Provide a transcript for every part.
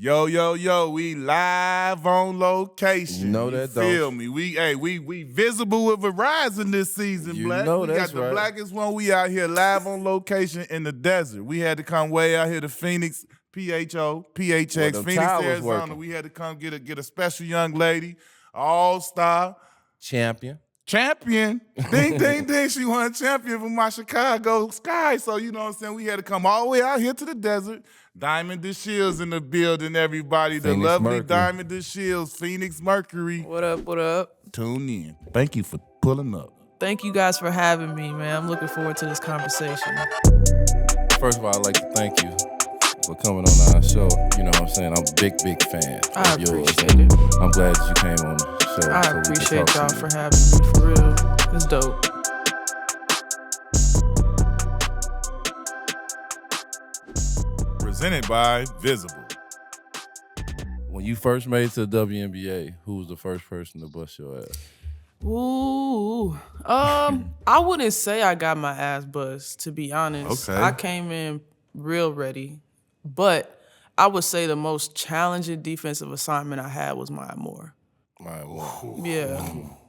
Yo, yo, yo, we live on location. You know that, feel me? We visible with Verizon this season, You Black. know we that's got the right. blackest one. We out here live on location in the desert. We had to come way out here to Phoenix, PHX, them Phoenix, towers Arizona. working. We had to come get a special young lady, all-star. Champion. Ding, ding, ding. She won champion for my Chicago Sky. So, you know what I'm saying? We had to come all the way out here to the desert. Diamond DeShields in the building, everybody. The Phoenix lovely Mercury. Diamond DeShields, Phoenix Mercury. What up, what up? Tune in. Thank you for pulling up. Thank you guys for having me, man. I'm looking forward to this conversation. First of all, I'd like to thank you for coming on our show. You know what I'm saying? I'm a big fan I of yours. appreciate it. I'm glad that you came on the show. I so we can appreciate talk y'all to you. for having me, for real. It's dope. Presented by Visible. When you first made it to the WNBA, who was the first person to bust your ass? Ooh. I wouldn't say I got my ass buzzed, to be honest. Okay. I came in real ready. But I would say the most challenging defensive assignment I had was Maya Moore. Maya Moore. Yeah,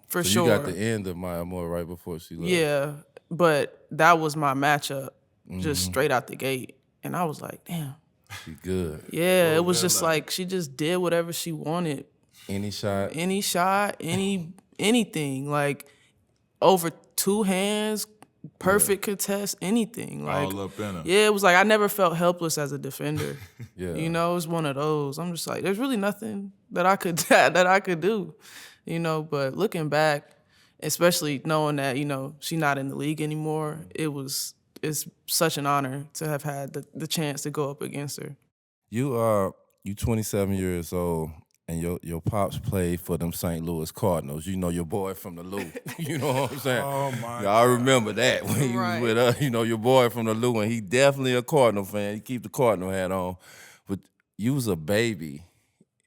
for So sure. you got the end of Maya Moore right before she left. Yeah, but that was my matchup, just straight out the gate. And I was like, damn. She good. Yeah, it was just like she just did whatever she wanted. Any shot? Anything. Like over two hands, perfect contest, anything. Like All up in her. yeah, it was like I never felt helpless as a defender. Yeah. You know, it was one of those. I'm just like, there's really nothing that I could do. You know, but looking back, especially knowing that, you know, she's not in the league anymore, it's such an honor to have had the chance to go up against her. You 27 years old, and your pops played for them St. Louis Cardinals. You know your boy from the Lou. You know what I'm saying? Oh, my Y'all remember that when he Right. was with us. You know your boy from the Lou, and he definitely a Cardinal fan. He keep the Cardinal hat on. But you was a baby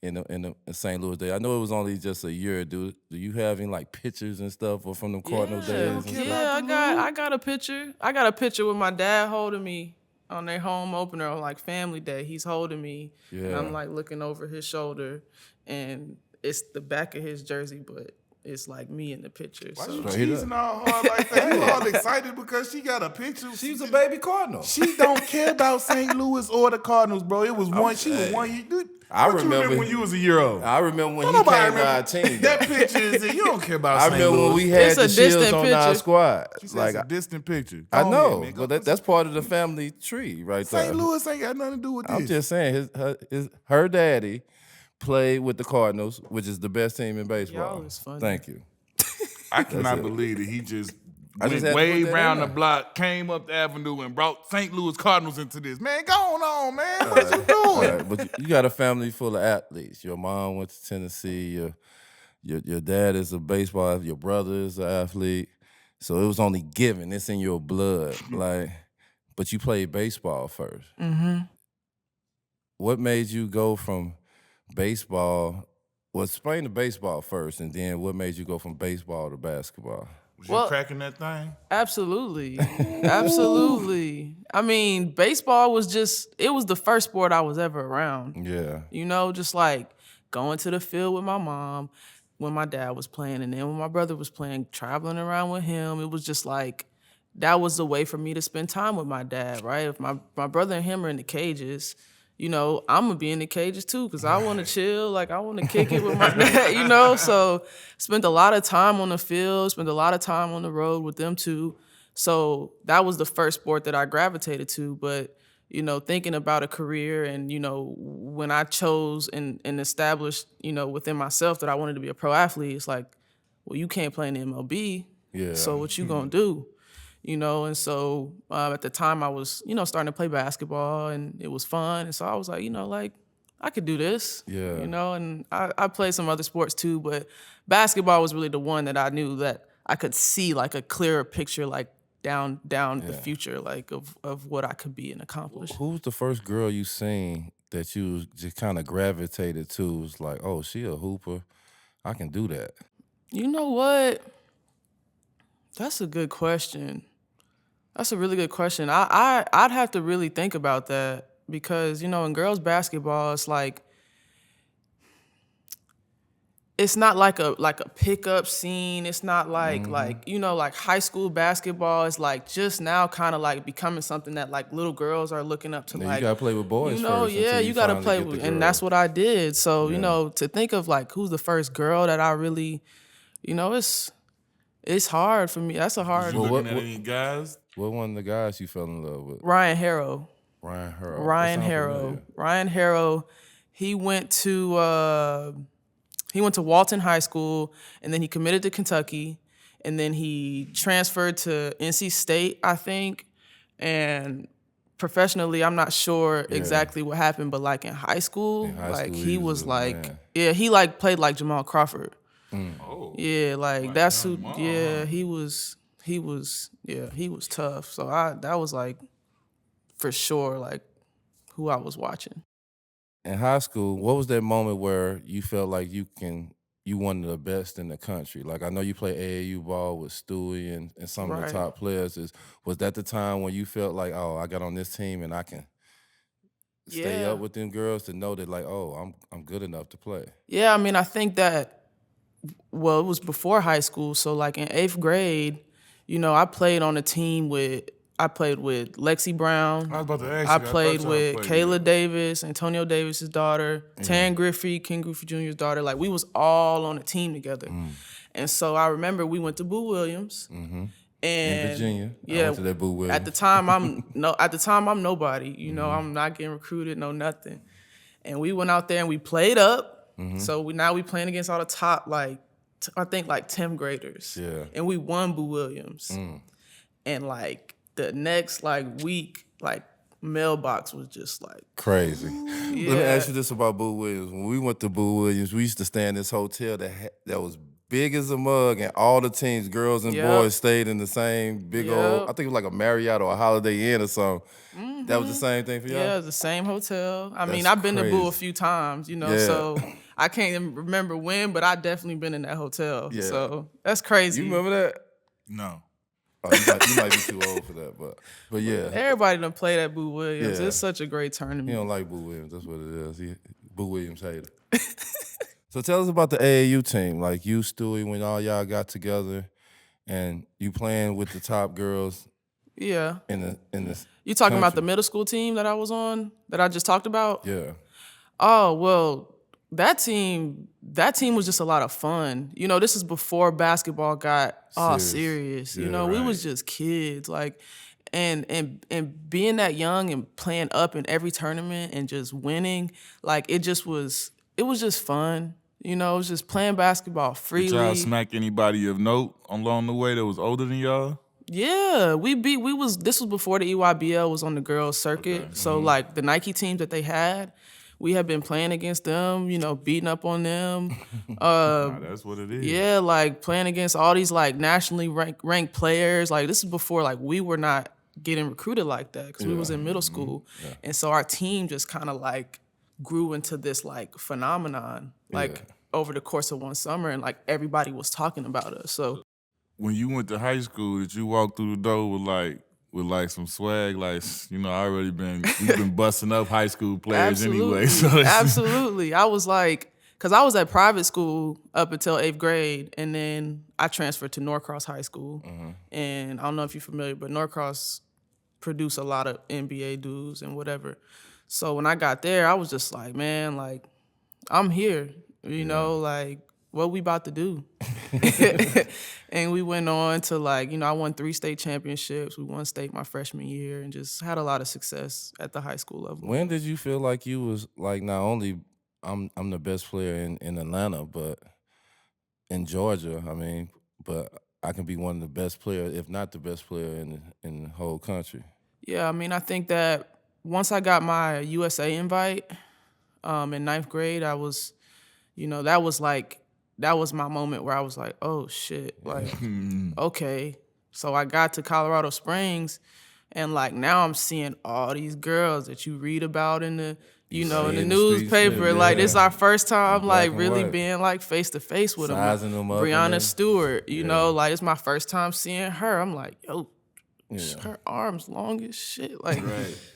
in St. Louis day. I know it was only just a year. Do you have any like pictures and stuff or from them Cardinal days? And stuff? Yeah, I got a picture. I got a picture with my dad holding me on their home opener on like Family Day. He's holding me, and Yeah. I'm like looking over his shoulder, and it's the back of his jersey, but it's like me in the picture. Why So you Straight cheesing all hard like that? You all excited because she got a picture? She's a baby Cardinal. She don't care about St. Louis or the Cardinals, bro. It was one. She was 1 year. Dude, I what you remember- when you was a year old. I remember when Don't he nobody came to our remember. team. That picture is you don't care about I St. remember Louis. when we had It's the a Shields distant on our picture. squad. She said Like it's a distant picture. I Go know, ahead, man. Go- but that's part of the family tree right there. St. Louis ain't got nothing to do with this. I'm just saying, her daddy played with the Cardinals, which is the best team in baseball. Y'all is funny. Thank you. I cannot it. believe that he just I went just had to way put that round in the there. block, came up the avenue, and brought St. Louis Cardinals into this. Man, go on, man. What you doing? All right, but you got a family full of athletes. Your mom went to Tennessee. Your dad is a baseball. Your brother is an athlete. So it was only given. It's in your blood. But you played baseball first. Mm-hmm. What made you go from baseball? Well, explain the baseball first, and then what made you go from baseball to basketball? Was you Well- cracking that thing? Absolutely. Absolutely. I mean, baseball was it was the first sport I was ever around. Yeah. You know, just like going to the field with my mom when my dad was playing, and then when my brother was playing, traveling around with him. It was just like, that was the way for me to spend time with my dad, right? If my brother and him are in the cages, you know, I'm gonna be in the cages too, because I want to chill, like I want to kick it with my dad, you know? So spent a lot of time on the field, spent a lot of time on the road with them too. So that was the first sport that I gravitated to. But, you know, thinking about a career and, you know, when I chose and established, you know, within myself that I wanted to be a pro athlete, it's like, well, you can't play in the MLB. Yeah. So what you gonna do? You know, and so at the time I was, you know, starting to play basketball and it was fun. And so I was like, you know, like, I could do this. Yeah. You know, and I played some other sports too, but basketball was really the one that I knew that I could see like a clearer picture, like down the future, like of what I could be and accomplish. Who's the first girl you seen that you just kind of gravitated to? Was like, oh, she a hooper. I can do that. You know what? That's a good question. That's a really good question. I'd have to really think about that because, you know, in girls basketball, it's like it's not like a pickup scene. It's not like like high school basketball is like just now kind of like becoming something that like little girls are looking up to. Yeah, like you gotta play with boys first. Yeah, you gotta play with, and that's what I did. So to think of like who's the first girl that I really, it's hard for me. That's a hard. You looking at any guys? What one of the guys you fell in love with? Ryan Harrow. Ryan Harrow. He went to Walton High School, and then he committed to Kentucky, and then he transferred to NC State, I think. And professionally, I'm not sure exactly what happened, but like in high school, he was like, he like played like Jamal Crawford. Oh. Yeah, like that's who. Yeah, he was tough. So that was like for sure like who I was watching. In high school, what was that moment where you felt like you one of the best in the country? Like I know you play AAU ball with Stewie and some of the top players. Was that the time when you felt like, oh, I got on this team and I can stay up with them girls to know that like, oh, I'm good enough to play? Yeah, I mean, I think that. Well, it was before high school. So like in 8th grade, I played on a team I played with Lexi Brown. I was about to ask you. I played with Kayla Davis, Antonio Davis's daughter, Tan Griffey, Ken Griffey Jr.'s daughter. Like we was all on a team together. And so I remember we went to Boo Williams. And in Virginia. I went to that Boo Williams. At the time I'm nobody. I'm not getting recruited, no nothing. And we went out there and we played up. So we playing against all the top, like, I think like 10th graders. Yeah. And we won Boo Williams. And like the next like week, like mailbox was just like crazy. Let me ask you this about Boo Williams. When we went to Boo Williams, we used to stay in this hotel that was big as a mug, and all the teams, girls and boys, stayed in the same big old, I think it was like a Marriott or a Holiday Inn or something. That was the same thing for y'all? Yeah, it was the same hotel. I mean, I've been to Boo a few times, so I can't even remember when, but I definitely been in that hotel. Yeah. So that's crazy. You remember that? No. Oh, you might be too old for that, but yeah. Everybody done played at Boo Williams. It's such a great tournament. He don't like Boo Williams. That's what it is. Boo Williams hater. So tell us about the AAU team. Like you, Stewie, when all y'all got together and you playing with the top girls. Yeah. In the You talking about the middle school team that I was on, that I just talked about? Yeah. Oh, well, that team was just a lot of fun. This is before basketball got serious. We was just kids. Like, and being that young and playing up in every tournament and just winning, like it was just fun. It was just playing basketball freely. Did y'all smack anybody of note along the way that was older than y'all? Yeah, this was before the EYBL was on the girls circuit. Okay. So like the Nike teams that they had, we had been playing against them, beating up on them. That's what it is. Yeah, like playing against all these like nationally ranked players. Like this is before like we were not getting recruited like that because we was in middle school. Yeah. And so our team just kind of like grew into this like phenomenon over the course of one summer, and like everybody was talking about us. So when you went to high school, did you walk through the door with some swag? Like, we've been busting up high school players anyway. So Absolutely. I was like, because I was at private school up until 8th grade, and then I transferred to Norcross High School. And I don't know if you're familiar, but Norcross produced a lot of NBA dudes and whatever. So when I got there, I was just like, man, like, I'm here, like, what we about to do? And we went on to like, I won 3 state championships. We won state my freshman year and just had a lot of success at the high school level. When did you feel like you was like, not only I'm the best player in Atlanta, but in Georgia, but I can be one of the best players, if not the best player in the whole country? Yeah, I think that once I got my USA invite in 9th grade, I was, that was my moment where I was like, oh shit, like, okay. So I got to Colorado Springs, and like now I'm seeing all these girls that you read about in the, in the newspaper. Like this is our first time like really being like face to face with them. Brianna Stewart, you know, like it's my first time seeing her. I'm like, yo, her arms long as shit. Like,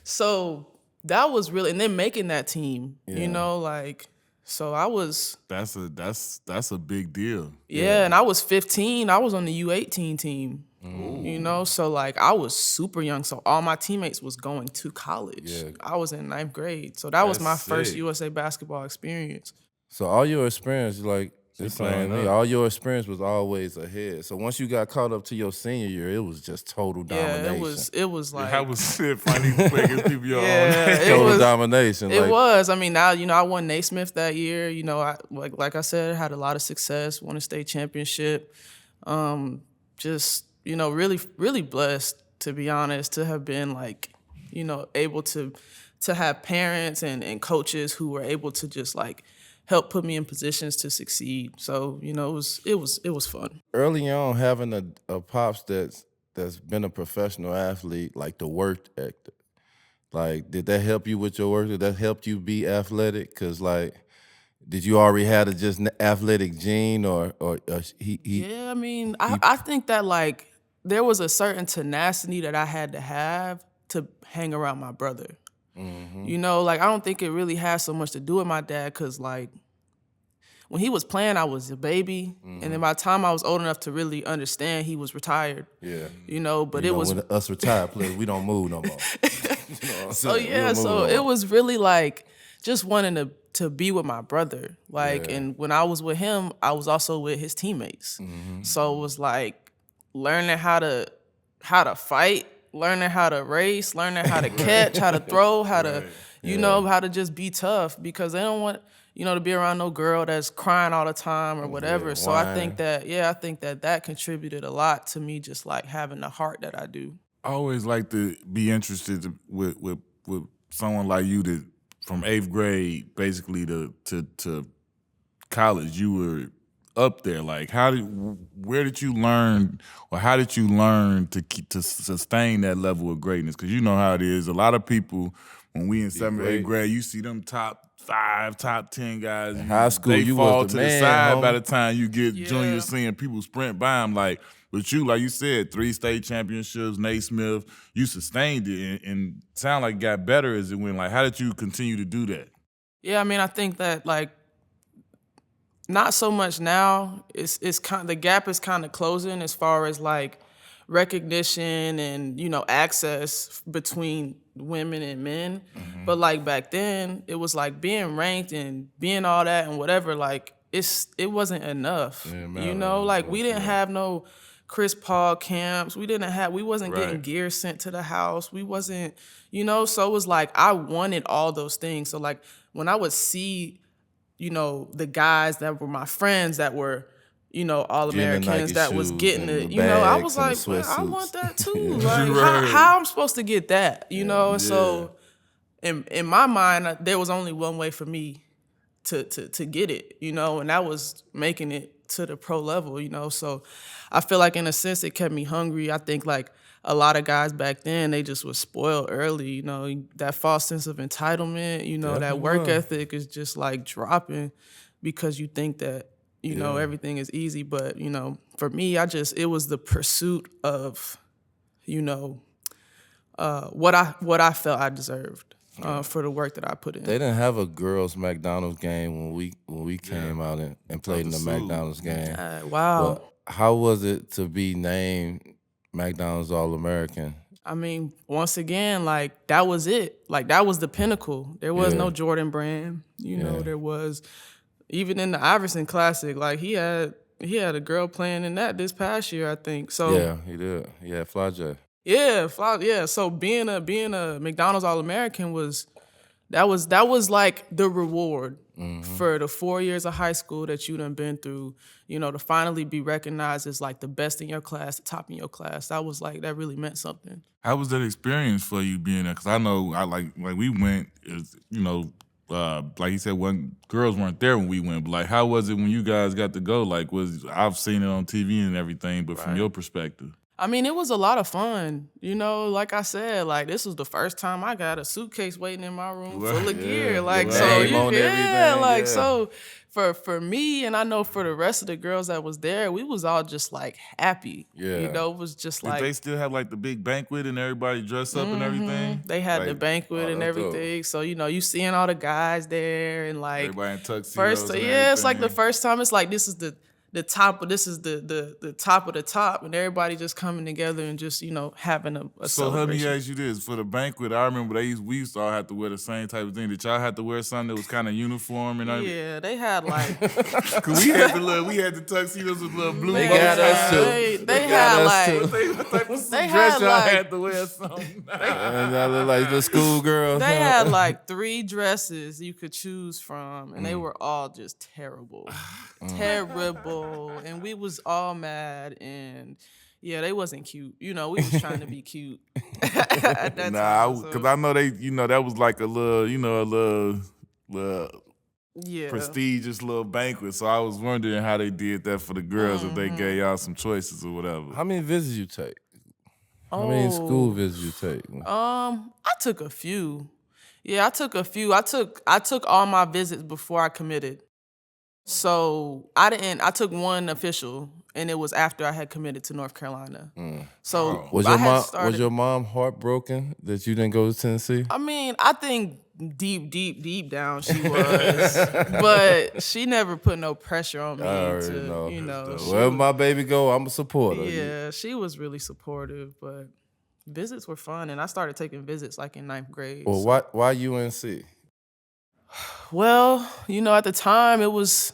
so that was really, and then making that team, like, So I was That's a big deal. and I was 15. I was on the U18 team. You know, so like I was super young. So all my teammates was going to college. Yeah. I was in 9th grade. So that was my That's first sick. USA basketball experience. So all your experience, like the playing same, up. all your experience was always ahead. So once you got caught up to your senior year, it was just total domination. Yeah, it was like That was shit. Funny to play against people your own Yeah, age. it total was- domination. It like, was. I mean, now I won Naismith that year. You know, I like I said, had a lot of success. Won a state championship. Just really, really blessed, to be honest, to have been like, able to have parents and coaches who were able to just like help put me in positions to succeed. So it was fun. Early on, having a pops that's been a professional athlete, like the work ethic, like did that help you with your work? Did that help you be athletic? Cause like, did you already have a just athletic gene, or he? Yeah, I mean, I think that like there was a certain tenacity that I had to have to hang around my brother. Like I don't think it really has so much to do with my dad, because like when he was playing, I was a baby, and then by the time I was old enough to really understand, he was retired. Yeah. But it was when us retired players, we don't move no more. so yeah, so it was really like just wanting to be with my brother. Like, and when I was with him, I was also with his teammates. So it was like learning how to fight, learning how to race, learning how to catch, how to throw, how to how to just be tough, because they don't want to be around no girl that's crying all the time or whatever. So I think that contributed a lot to me, just like having the heart that I do. I always like to be interested with someone like you that from 8th grade basically to college, you were up there. Like, where did you learn, or how did you learn to sustain that level of greatness? Because you know how it is. A lot of people, when we in 7th or 8th grade, you see them top 5, top 10 guys. High school, they you fall was to the the man, side homie. by the time you get junior, senior. People sprint by them. Like, but you, like you said, 3 state championships, Naismith, you sustained it, and sound like it got better as it went. Like, how did you continue to do that? Yeah, I mean, I think that like not so much now. It's kind, the gap is kind of closing as far as like recognition and access between women and men. But like back then, it was like being ranked and being all that and whatever. Like it wasn't enough. Like we didn't have no Chris Paul camps. We wasn't getting gear sent to the house. We wasn't, so it was like I wanted all those things. So like when I would see, the guys that were my friends that were, All-Americans that was getting it, I was like, well, I want that too. Like how I'm supposed to get that, And so in my mind, there was only one way for me to get it, and that was making it to the pro level, So I feel like in a sense it kept me hungry. I think like a lot of guys back then, they just was spoiled early, that false sense of entitlement, that work ethic is just like dropping because you think that, everything is easy. But, for me, it was the pursuit of, what I felt I deserved. For the work that I put in. They didn't have a girls' McDonald's game when we came out and played in the McDonald's game. Wow. But how was it to be named McDonald's All-American? I mean, once again, like that was it. Like that was the pinnacle. There was no Jordan Brand. There was, even in the Iverson Classic, like he had a girl playing in that this past year, I think. So yeah, he did. Yeah, Fly J. Yeah. So being a McDonald's All-American was like the reward for the 4 years of high school that you done been through, to finally be recognized as like the best in your class, the top in your class. That really meant something. How was that experience for you being there? Because I know, like we went, like you said, girls weren't there when we went. But like, how was it when you guys got to go? Like, I've seen it on TV and everything, but from your perspective. I mean, it was a lot of fun. Like I said, like this was the first time I got a suitcase waiting in my room full of gear. Like, so so for me, and I know for the rest of the girls that was there, we was all just like happy. Yeah. You know, it was just Did like they still have like the big banquet and everybody dressed up and everything? they had the Like, banquet and that's dope. everything. So, you know, you seeing all the guys there and like everybody in tuxedos. first, and yeah, it's like the everything. first time. It's like this is the top of this is the top of the top, and everybody just coming together and just, you know, having a So let me celebration. ask you this: for the banquet, I remember we used to all have to wear the same type of thing. Did y'all have to wear something that was kind of uniform and everything? Yeah, they had like Cause we had the tuxedos with little blue. They bows. got us too. they had like What type of They dress had, y'all like- had to wear something? And I look like the schoolgirls. they had like 3 dresses you could choose from, and they were all just terrible, terrible, and we was all mad, and yeah, they wasn't cute. You know, we was trying to be cute at that time. Cause I know they, that was like a little, yeah, prestigious little banquet. So I was wondering how they did that for the girls, if they gave y'all some choices or whatever. How many visits you take? How many school visits you take? I took a few. Yeah, I took a few. I took all my visits before I committed. So I took one official, and it was after I had committed to North Carolina. So Was I your had mom started, was your mom heartbroken that you didn't go to Tennessee? I mean, I think deep down she was, but she never put no pressure on me I already to, know. you know. she Wherever was- my baby go, I'm a supporter. yeah, she was really supportive, but visits were fun, and I started taking visits like in 9th grade. Well, why UNC? Well, you know, at the time it was.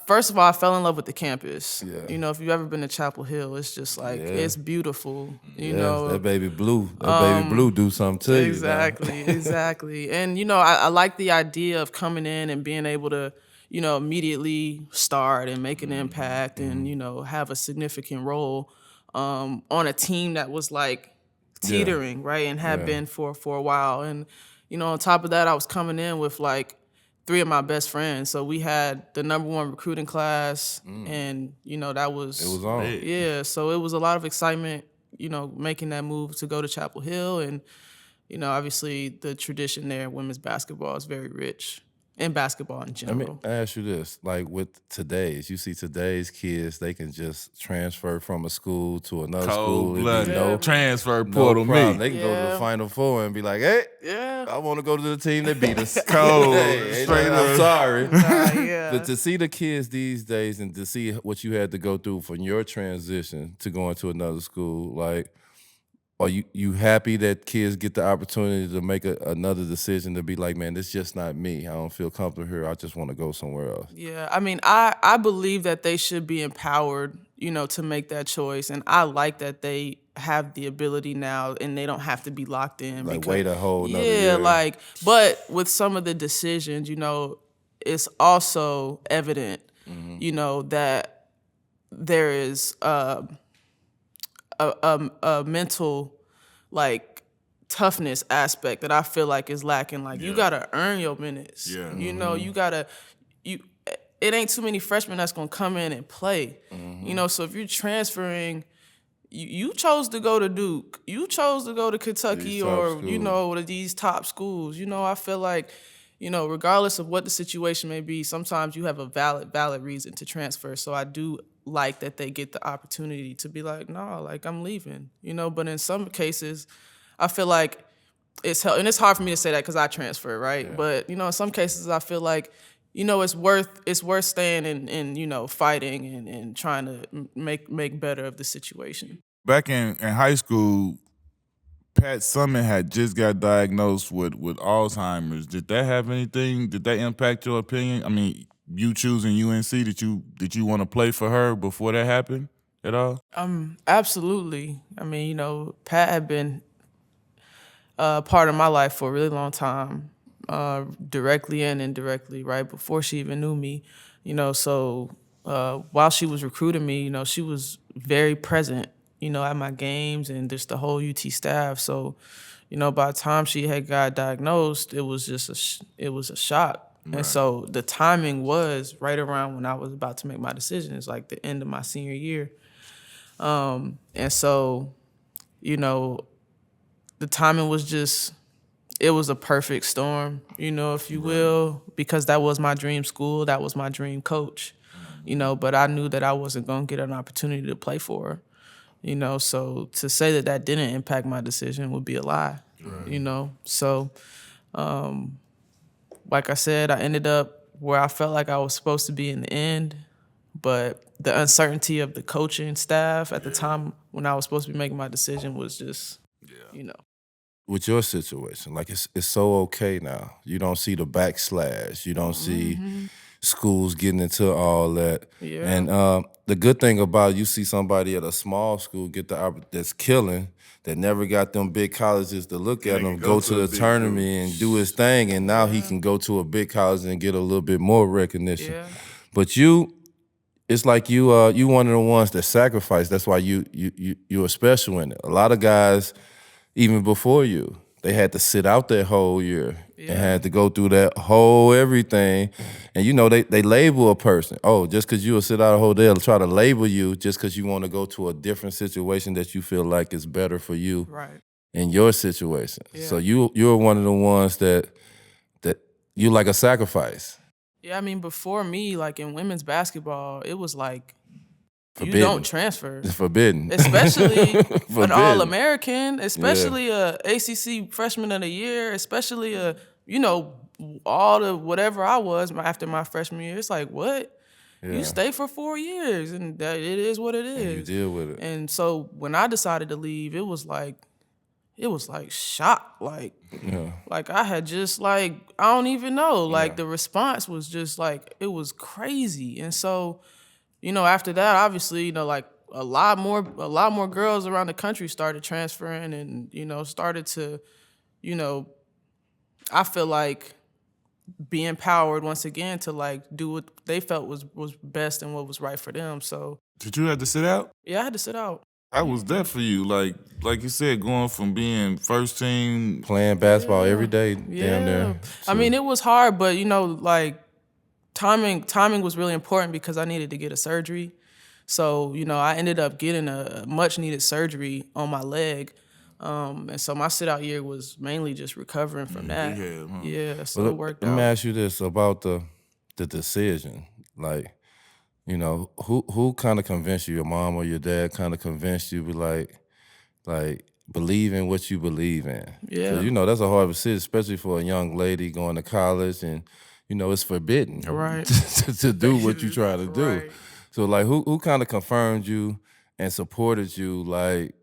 First of all, I fell in love with the campus. Yeah. You know, if you've ever been to Chapel Hill, it's just like it's beautiful. You Yes, know, that baby blue. That baby blue do something to you. Exactly. And, you know, I like the idea of coming in and being able to, you know, immediately start and make an impact and, you know, have a significant role on a team that was like teetering, right? And had been for a while. And, you know, on top of that, I was coming in with like 3 of my best friends. So we had the #1 recruiting class and, you know, that was... It was on. Yeah, so it was a lot of excitement, you know, making that move to go to Chapel Hill. And, you know, obviously the tradition there in women's basketball is very rich, and basketball in Let general. me ask you this: like with you see today's kids, they can just transfer from a school to another school. Cold and be blooded transfer no portal problem. me. They can go to the Yeah. Final Four and be like, "Hey, Yeah. I want to go to the team that beat us." Cold, Hey, straight I'm up. sorry. Yeah. But to see the kids these days and to see what you had to go through from your transition to going to another school, like, are you happy that kids get the opportunity to make another decision to be like, man, this is just not me. I don't feel comfortable here. I just want to go somewhere else. Yeah, I mean, I believe that they should be empowered, you know, to make that choice. And I like that they have the ability now and they don't have to be locked in. Like, because- wait a whole nother Yeah, year. like, but with some of the decisions, you know, it's also evident, you know, that there is a mental, like, toughness aspect that I feel like is lacking. Like, you gotta earn your minutes. Yeah. You know, it ain't too many freshmen that's gonna come in and play. You know, so if you're transferring, you chose to go to Duke, you chose to go to Kentucky, These top or schools. you know, to these top schools. You know, I feel like, you know, regardless of what the situation may be, sometimes you have a valid reason to transfer. So I do like that they get the opportunity to be like, no, like, I'm leaving. You know, but in some cases, I feel like and it's hard for me to say that because I transfer, right? But, you know, in some cases, I feel like, you know, it's worth staying and you know, fighting and trying to make better of the situation. Back in high school, Pat Summitt had just got diagnosed with Alzheimer's. Did that have anything? Did that impact your opinion? I mean, you choosing UNC, did you want to play for her before that happened at all? Absolutely. I mean, you know, Pat had been part of my life for a really long time, directly and indirectly, right? Before she even knew me, you know, so while she was recruiting me, you know, she was very present, you know, at my games and just the whole UT staff. So, you know, by the time she had got diagnosed, it was just it was a shock. Right. And so the timing was right around when I was about to make my decision. It's like the end of my senior year. And so, you know, the timing was just, it was a perfect storm, you know, if you will, because that was my dream school, that was my dream coach, you know, but I knew that I wasn't going to get an opportunity to play for her, you know, so to say that that didn't impact my decision would be a lie, you know, so like I said, I ended up where I felt like I was supposed to be in the end, but the uncertainty of the coaching staff at the time when I was supposed to be making my decision was just, you know. With your situation, like it's so okay now. You don't see the backslash. You don't see schools getting into all that. Yeah. And the good thing about you see somebody at a small school get that's killing, that never got them big colleges to look at him, go to the tournament and do his thing, and now he can go to a big college and get a little bit more recognition. Yeah. But it's like you one of the ones that sacrificed. That's why you're special in it. A lot of guys, even before you, they had to sit out that whole year and had to go through that whole everything. And you know, they label a person. Oh, just because you will sit out a whole day, they'll try to label you just because you want to go to a different situation that you feel like is better for you in your situation. Yeah. So you're one of the ones that you like a sacrifice. Yeah, I mean, before me, like in women's basketball, it was like, Forbidden. you don't transfer. It's forbidden. Especially an Forbidden. All-American, especially a ACC Freshman of the Year, especially a, you know, all the whatever I was after my freshman year. It's like, what? Yeah. You stay for 4 years, and that it is what it is. And you deal with it. And so when I decided to leave, it was like shock. Like I had just like, I don't even know. Like the response was just like, it was crazy. And so, you know, after that, obviously, you know, like a lot more girls around the country started transferring and, you know, started to, you know, I feel like be empowered once again to like do what they felt was best and what was right for them. So Did you have to sit out? yeah, I had to sit out. I was there for you, like you said, going from being first team. Playing basketball every day, damn near. I mean, it was hard, but you know, like timing was really important because I needed to get a surgery. So, you know, I ended up getting a much needed surgery on my leg. And so my sit out year was mainly just recovering from that. Yeah, so it worked out. Let me ask you this about the decision. Like, you know, who kind of convinced you? Your mom or your dad kind of convinced you, like believe in what you believe in. Yeah. 'Cause, you know, that's a hard decision, especially for a young lady going to college, and you know it's forbidden to do what you try to do. Right. So like, who kind of confirmed you and supported you? Like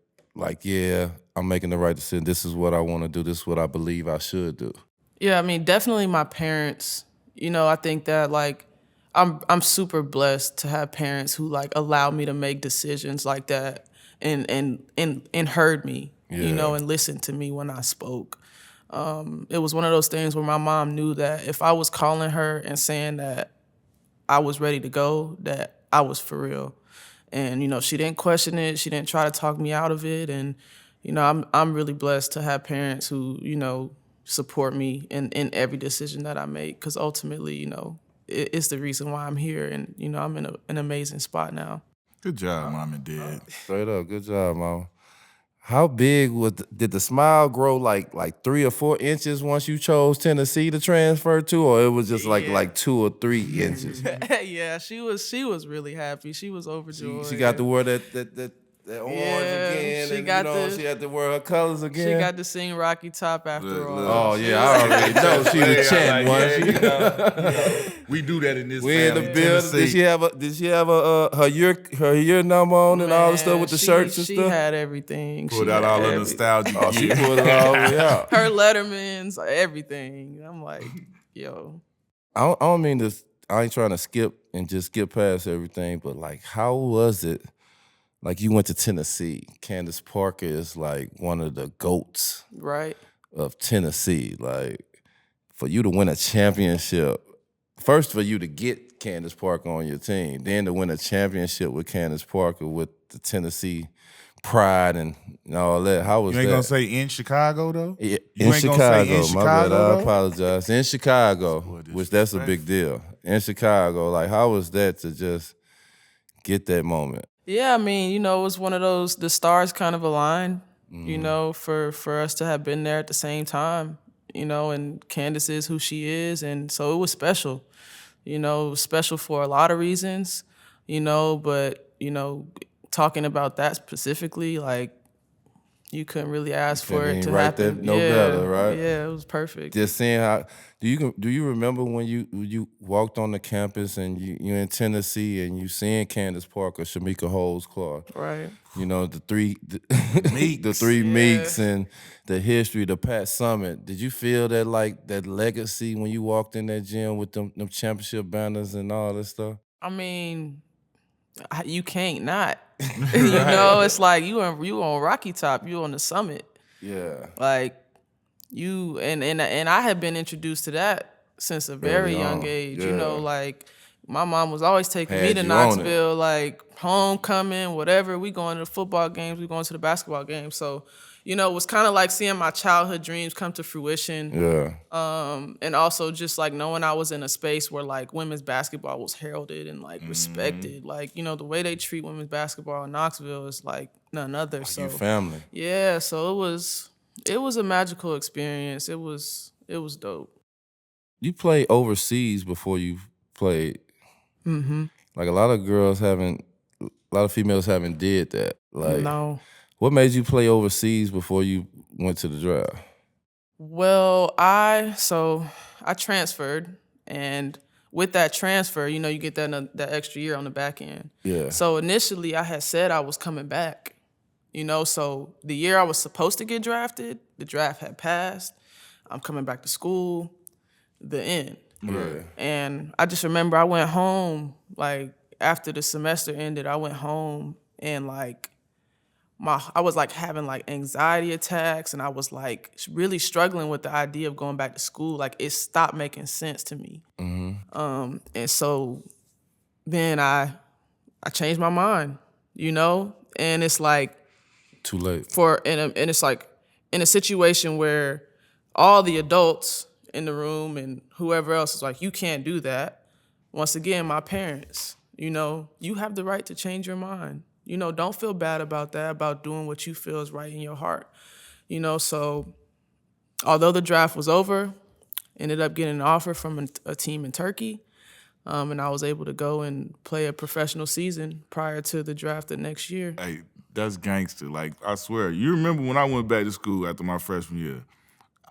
yeah, I'm making the right decision. This is what I want to do. This is what I believe I should do. Yeah, I mean, definitely my parents. You know, I think that like I'm super blessed to have parents who like allow me to make decisions like that and heard me, you know, and listened to me when I spoke. It was one of those things where my mom knew that if I was calling her and saying that I was ready to go, that I was for real. And, you know, she didn't question it. She didn't try to talk me out of it. And, you know, I'm really blessed to have parents who, you know, support me in every decision that I make. Because ultimately, you know, it's the reason why I'm here. And, you know, I'm in an amazing spot now. Good job, Mom and Dad. Straight up, good job, Mom. How big did the smile grow? Like 3 or 4 inches once you chose Tennessee to transfer to, or it was just like 2 or 3 inches? Yeah, she was really happy. She was overjoyed. She got to wear that orange again. She and, got she had to wear her colors again. She got to sing Rocky Top after all. Oh yeah, I already know she the champ. We do that in this. We in the building. Did she have her year number on and all the stuff with the shirts and she stuff? She had everything. Pulled out all the nostalgia. Oh, she pulled it all the way out. Her Lettermans, everything. I'm like, yo. I don't mean this. I ain't trying to skip past everything, but like, how was it? Like you went to Tennessee. Candace Parker is like one of the GOATs of Tennessee. Like for you to win a championship, first for you to get Candace Parker on your team, then to win a championship with Candace Parker with the Tennessee pride and all that. How was that? You ain't gonna say in Chicago though? Yeah, You in ain't gonna say in Chicago. My bad. Chicago, I apologize. In Chicago, which that's a big deal. In Chicago, like how was that to just get that moment? Yeah, I mean, you know, it was one of those, the stars kind of aligned, you know, for us to have been there at the same time. you know, and Candace is who she is. And so it was special, you know, it was special for a lot of reasons, you know, but, you know, talking about that specifically, like, you couldn't really ask for it to happen. No better, right? Yeah, it was perfect. Just seeing how do you remember when you walked on the campus and you're in Tennessee and you seeing Candace Parker, Shamika Holmes-Clark, Right. you know, the three Meeks. Meeks and the history, the Pat Summit. Did you feel that like that legacy when you walked in that gym with them championship banners and all that stuff? I mean, you can't not. You know, it's like you on Rocky Top, you on the summit. Yeah. Like you and I had been introduced to that since a very Early young on. age. Yeah. You know, like my mom was always taking me Had to you on it. Knoxville, like homecoming, whatever. We going to the football games, we going to the basketball games. So, you know, it was kind of like seeing my childhood dreams come to fruition. Yeah. And also just like knowing I was in a space where like women's basketball was heralded and like respected. Like, you know, the way they treat women's basketball in Knoxville is like none other. Like So your family. yeah, so it was a magical experience. It was dope. You played overseas before you played. Mm-hmm. Like a lot of females haven't did that. Like, No. what made you play overseas before you went to the draft? Well, I transferred, and with that transfer, you know, you get that extra year on the back end. Yeah. So initially, I had said I was coming back, you know. So the year I was supposed to get drafted, the draft had passed. I'm coming back to school. The end. Yeah. And I just remember I went home, like after the semester ended, I went home and like I was like having like anxiety attacks, and I was like really struggling with the idea of going back to school. Like it stopped making sense to me. Mm-hmm. And so then I changed my mind, you know? And it's like Too late. and it's like in a situation where all the adults in the room and whoever else is like, you can't do that. Once again, my parents, you know, you have the right to change your mind. You know, don't feel bad about that, about doing what you feel is right in your heart. You know, so although the draft was over, ended up getting an offer from a team in Turkey, and I was able to go and play a professional season prior to the draft the next year. Hey, that's gangster. Like, I swear. You remember when I went back to school after my freshman year?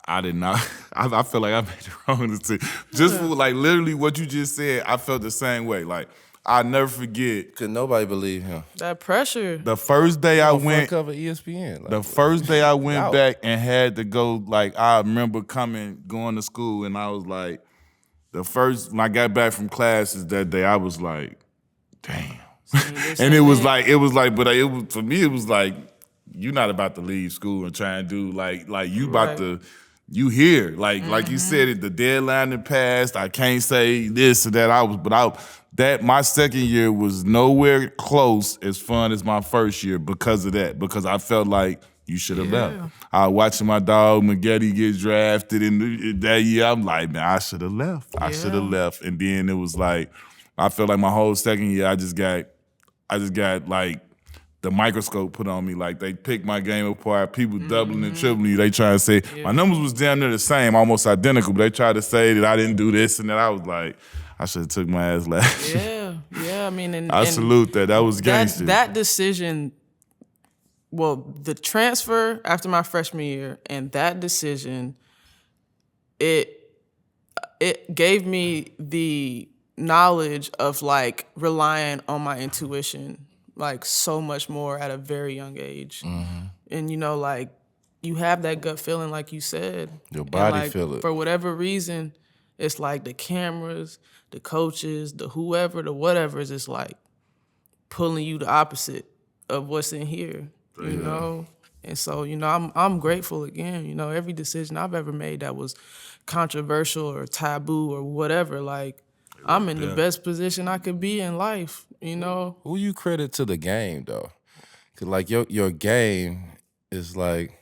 I did not. I feel like I made the wrong decision. Just for, like, literally what you just said, I felt the same way. Like, I'll never forget. Could nobody believe him? That pressure. The first day I Front went, cover ESPN. Like, the first day I went out. back and had to go, like, I remember going to school and I was like, when I got back from classes that day, I was like, damn. And it was like, but for me, it was like, you're not about to leave school and try and do like you about to, you here. Like you said, it, the deadline had passed. I can't say this or that. My second year was nowhere close as fun as my first year because of that. Because I felt like you should have left. I was watching my dog McGetty get drafted in that year. I'm like, man, I should have left. I should have left. And then it was like, I felt like my whole second year, I just got like the microscope put on me. Like they picked my game apart. People doubling and tripling you. They try to say my numbers was damn near the same, almost identical. But they tried to say that I didn't do this and that. I was like, I should have took my ass last. Yeah. I mean, I salute that. That was gangster. That decision. Well, the transfer after my freshman year and that decision, it gave me the knowledge of like relying on my intuition like so much more at a very young age. And you know, like you have that gut feeling like you said. Your body like, feel it. For whatever reason, it's like the cameras, the coaches, the whoever, the whatever is just like pulling you the opposite of what's in here. You know? And so, you know, I'm grateful again. You know, every decision I've ever made that was controversial or taboo or whatever, like I'm in the best position I could be in life, you know? Who you credit to the game, though? Because, like, your game is like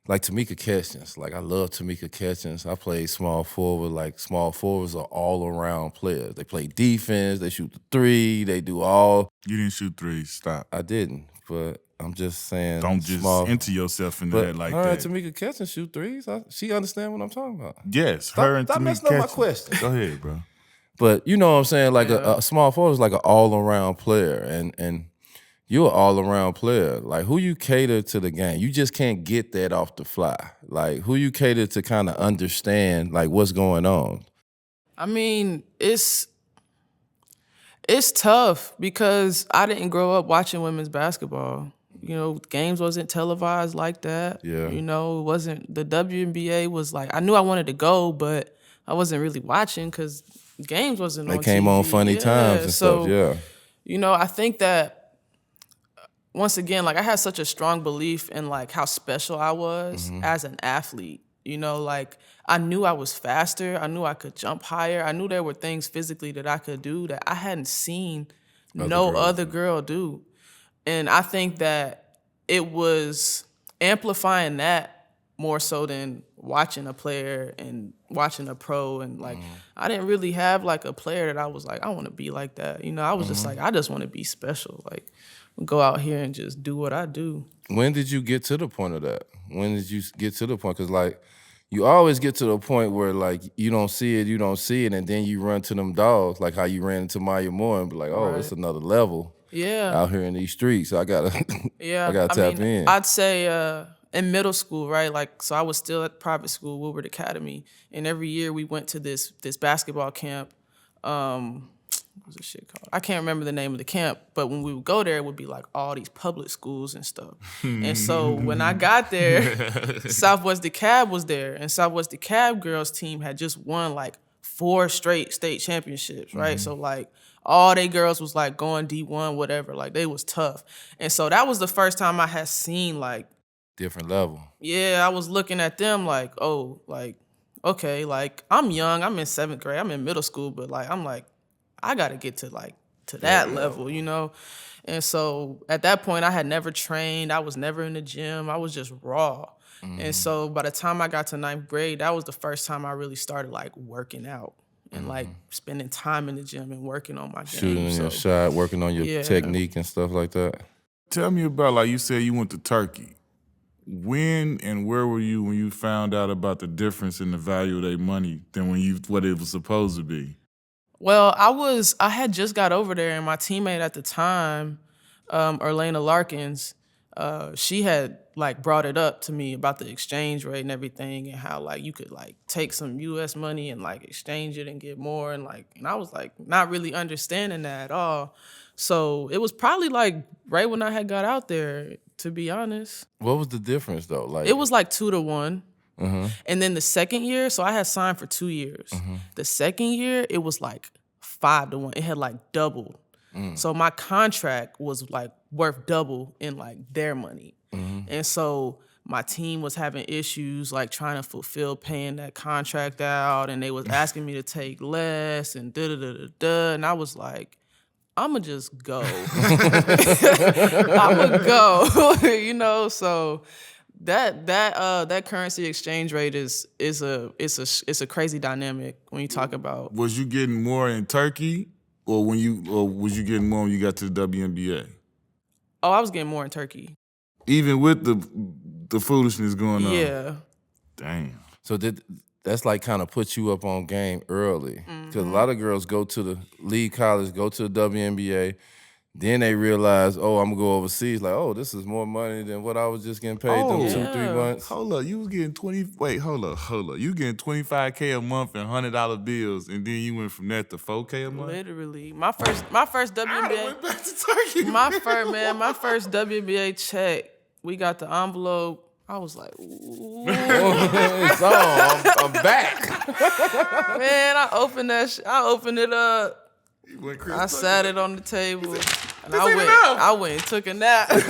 Tamika Catchings. Like, I love Tamika Catchings. I played small forward. Like, small forwards are all-around players. They play defense. They shoot the three. They do all. You didn't shoot threes. Stop. I didn't, but I'm just saying. Don't just small. enter yourself in But that like her that. and Tamika Catch and shoot threes. She understand what I'm talking about. Yes, her and Stop Tamika messing up my Catchings. question. Go ahead, bro. But you know what I'm saying? Like Yeah. a small forward is like an all-around player. And you're an all-around player. Like, who you cater to the game. You just can't get that off the fly. Like, who you cater to kind of understand, like, what's going on. I mean, it's tough because I didn't grow up watching women's basketball. You know, games wasn't televised like that. Yeah. You know, it wasn't, the WNBA was like, I knew I wanted to go, but I wasn't really watching because games wasn't They on came TV. on funny times and so, stuff, yeah. You know, I think that once again, like I had such a strong belief in like how special I was as an athlete. You know, like I knew I was faster. I knew I could jump higher. I knew there were things physically that I could do that I hadn't seen no other girl do. And I think that it was amplifying that more so than watching a player and watching a pro. And like, I didn't really have like a player that I was like, I want to be like that. You know, I was just like, I just want to be special. Like, go out here and just do what I do. When did you get to the point of that? When did you get to the point? Because, like, you always get to the point where, like, you don't see it, and then you run to them dogs, like how you ran into Maya Moore and be like, oh, it's another level out here in these streets. So I gotta, I gotta tap in. I'd say in middle school, right? Like, so I was still at private school, Woodward Academy, and every year we went to this basketball camp. What's this shit called? I can't remember the name of the camp, but when we would go there, it would be like all these public schools and stuff. And so when I got there, Southwest DeKalb was there, and Southwest DeKalb girls team had just won like 4 straight state championships, right? So like all they girls was like going D1, whatever, like they was tough. And so that was the first time I had seen like Different level. I was looking at them like, oh, like, okay, like I'm young, I'm in 7th grade, I'm in middle school, but like I'm like, I gotta get to that level, you know? And so at that point I had never trained, I was never in the gym, I was just raw. And so by the time I got to 9th grade, that was the first time I really started like working out and like spending time in the gym and working on my game. Shooting your shot, working on your technique and stuff like that. Tell me about, like you said, you went to Turkey. When and where were you when you found out about the difference in the value of their money than what it was supposed to be? Well, I had just got over there, and my teammate at the time, Erlana Larkins, she had like brought it up to me about the exchange rate and everything, and how like you could like take some U.S. money and like exchange it and get more, and I was like not really understanding that at all. So it was probably like right when I had got out there, to be honest. What was the difference though? Like it was like 2 to 1. And then the second year, so I had signed for 2 years. The second year, it was like 5 to 1. It had like doubled. So my contract was like worth double in like their money. And so my team was having issues like trying to fulfill paying that contract out, and they was asking me to take less and da-da-da-da-da. And I was like, I'ma just go. I'ma go, you know, so that currency exchange rate is a crazy dynamic when you talk about. Was you getting more in Turkey, or was you getting more when you got to the WNBA? Oh, I was getting more in Turkey. Even with the foolishness going on. Yeah. Damn. So that's like kind of put you up on game early, because a lot of girls go to the league college, go to the WNBA. Then they realize, oh, I'm gonna go overseas. Like, oh, this is more money than what I was just getting paid them 2-3 months. Hold up, you was getting hold up. You getting $25K a month and $100 bills, and then you went from that to $4K a month? Literally. My first WNBA. I went back to Turkey. My first WNBA check, we got the envelope. I was like, ooh. It's on. I'm back. Man, I opened it up. I sat it on the table, and I went and took a nap. You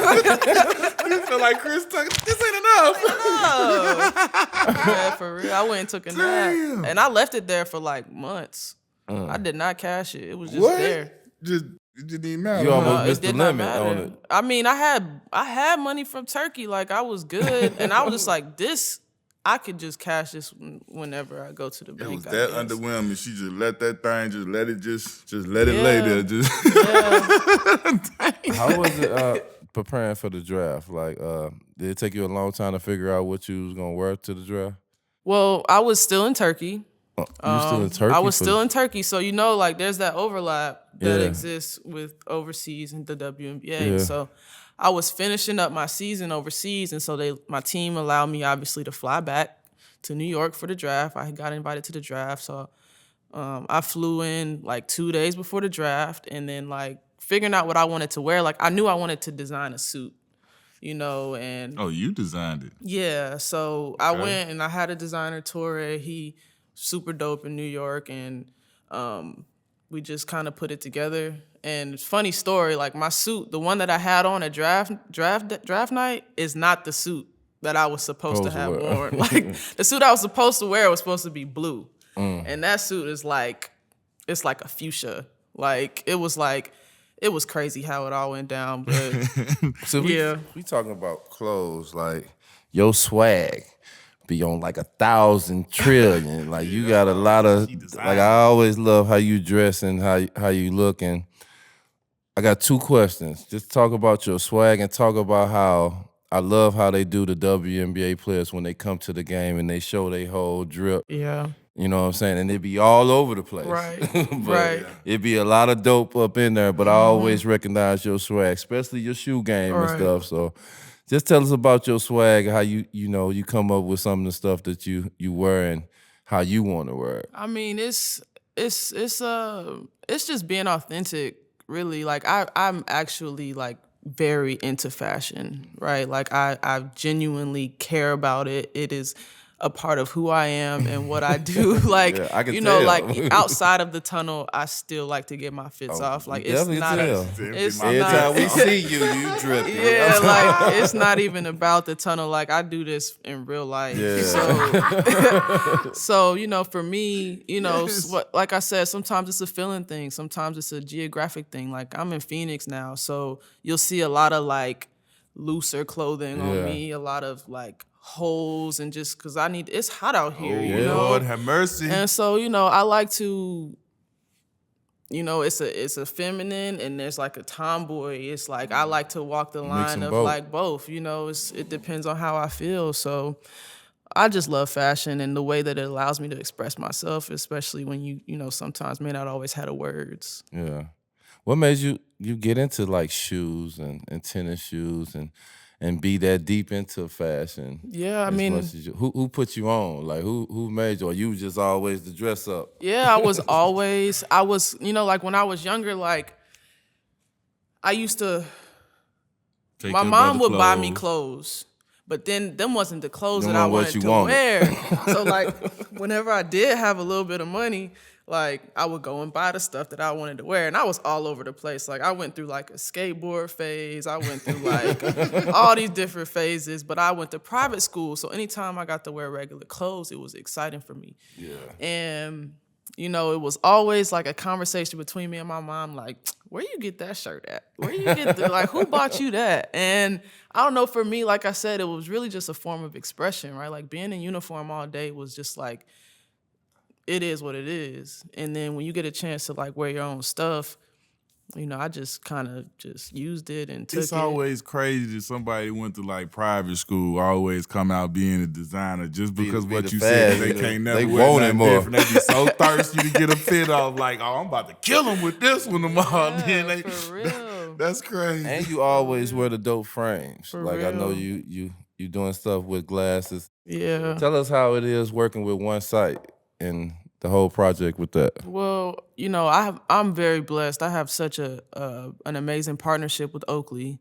feel like Chris Tucker. This ain't enough. Yeah, for real. I went and took a nap, and I left it there for like months. I did not cash it. It was just there. It didn't even matter. You almost It missed the did not limit on matter. it. I mean, I had money from Turkey. Like I was good, and I was just like, this. I could just cash this whenever I go to the bank. It was that underwhelming. She just let that thing, let it lay there. How was it preparing for the draft? Like, did it take you a long time to figure out what you was gonna wear to the draft? Well, I was still in Turkey. You was still in Turkey? I was still in Turkey, so like there's that overlap that Yeah. exists with overseas and the WNBA. Yeah. So I was finishing up my season overseas, and so my team allowed me obviously to fly back to New York for the draft. I got invited to the draft, so I flew in like 2 days before the draft, and then like figuring out what I wanted to wear. Like I knew I wanted to design a suit, and Oh, you designed it. yeah, so I went and I had a designer, Torre. He super dope in New York, and we just kind of put it together. And funny story, like my suit, the one that I had on at draft night, is not the suit that I was supposed to have worn. Like the suit I was supposed to wear was supposed to be blue, and that suit is like, it's like a fuchsia. Like it was crazy how it all went down, but So yeah. we talking about clothes, like your swag be on like 1,000 trillion. Like you got a lot of, like I always love how you dress and how you look. And I got 2 questions. Just talk about your swag and talk about how I love how they do the WNBA players when they come to the game and they show their whole drip. Yeah. You know what I'm saying? And it be all over the place. Right. But Right. it be a lot of dope up in there, but I always recognize your swag, especially your shoe game and Right. stuff. So just tell us about your swag, how you come up with some of the stuff that you wear and how you want to wear it. I mean, it's just being authentic, really. Like I'm actually like very into fashion, right? Like I genuinely care about it. It is a part of who I am and what I do. Like, Yeah, I can tell. like outside of the tunnel, I still like to get my fits off. Like it's definitely not, tell. it's Every not, time we see you dripping. yeah, like it's not even about the tunnel. Like I do this in real life. Yeah. So for me, like I said, sometimes it's a feeling thing. Sometimes it's a geographic thing. Like I'm in Phoenix now, so you'll see a lot of like looser clothing on me, a lot of like holes, and just because it's hot out here, you know. Lord have mercy. And so, I like to, it's a feminine and there's like a tomboy. It's like I like to walk the line of both. like both, it depends on how I feel. So I just love fashion and the way that it allows me to express myself, especially when you sometimes may not always have the words. Yeah. What made you get into like shoes and tennis shoes and be that deep into fashion? Yeah, I as mean, much as who put you on? Like who made you? Or you just always the dress up? yeah, I was, like when I was younger, like I used to, Take my your mom brother would buy me clothes, but then them wasn't the clothes You that I know what wanted you to wanted. wear. So like whenever I did have a little bit of money, like I would go and buy the stuff that I wanted to wear, and I was all over the place. Like I went through like a skateboard phase. I went through like all these different phases, but I went to private school, so anytime I got to wear regular clothes, it was exciting for me. Yeah. And it was always like a conversation between me and my mom, like, where you get that shirt at? Where you get like, who bought you that? And I don't know, for me, like I said, it was really just a form of expression, right? Like being in uniform all day was just like, it is what it is. And then when you get a chance to like wear your own stuff, I just kind of just used it and took It's it. always crazy that somebody went to like private school always come out being a designer just because be what the you said fad. they can't never They wear want it nothing more. different. They be so thirsty to get a fit off like, oh, I'm about to kill them with this one tomorrow. Yeah, Then they, for real. That's crazy. And you always wear the dope frames. For like I know real. you doing stuff with glasses. Yeah. Tell us how it is working with one site and the whole project with that. Well, I'm very blessed. I have such an amazing partnership with Oakley,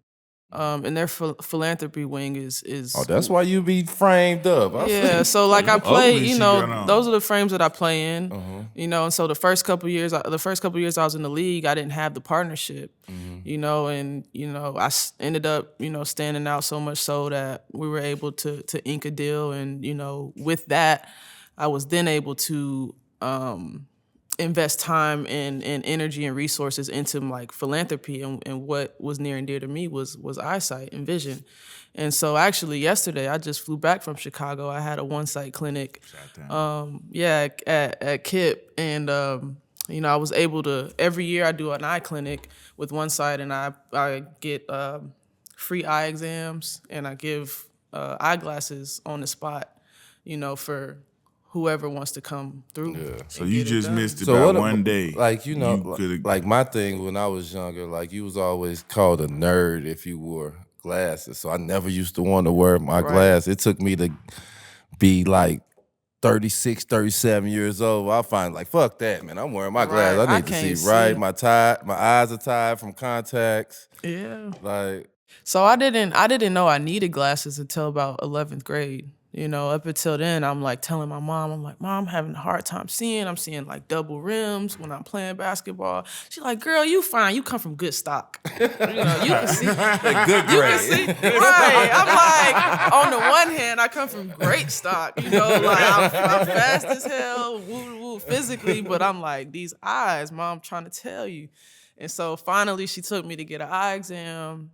and their philanthropy wing is. Oh, that's why you be framed up. Yeah. So like I play, Oakley, she got on. those are the frames that I play in. And so the first couple years I was in the league, I didn't have the partnership. And I ended up standing out so much so that we were able to ink a deal, and with that, I was then able to invest time and energy and resources into like philanthropy, and what was near and dear to me was eyesight and vision. And so actually yesterday I just flew back from Chicago. I had a one-site clinic at KIP, and I was able to, every year I do an eye clinic with one site, and I get free eye exams, and I give eyeglasses on the spot, for whoever wants to come through. Yeah. So you just missed it So by what one day. Like, coulda- like my thing when I was younger, like you was always called a nerd if you wore glasses. So I never used to want to wear my glasses. It took me to be like 36, 37 years old. I find like, fuck that, man. I'm wearing my glasses. I need to can't see right. My eyes are tired from contacts. Yeah. Like, So I didn't know I needed glasses until about 11th grade. Up until then, I'm like telling my mom, I'm like, Mom, I'm having a hard time seeing. I'm seeing like double rims when I'm playing basketball. She's like, girl, you fine. You come from good stock. You can see. a good grade. Right. I'm like, on the one hand, I come from great stock. Like I'm fast as hell, woo physically, but I'm like, these eyes, Mom, trying to tell you. And so finally, she took me to get an eye exam,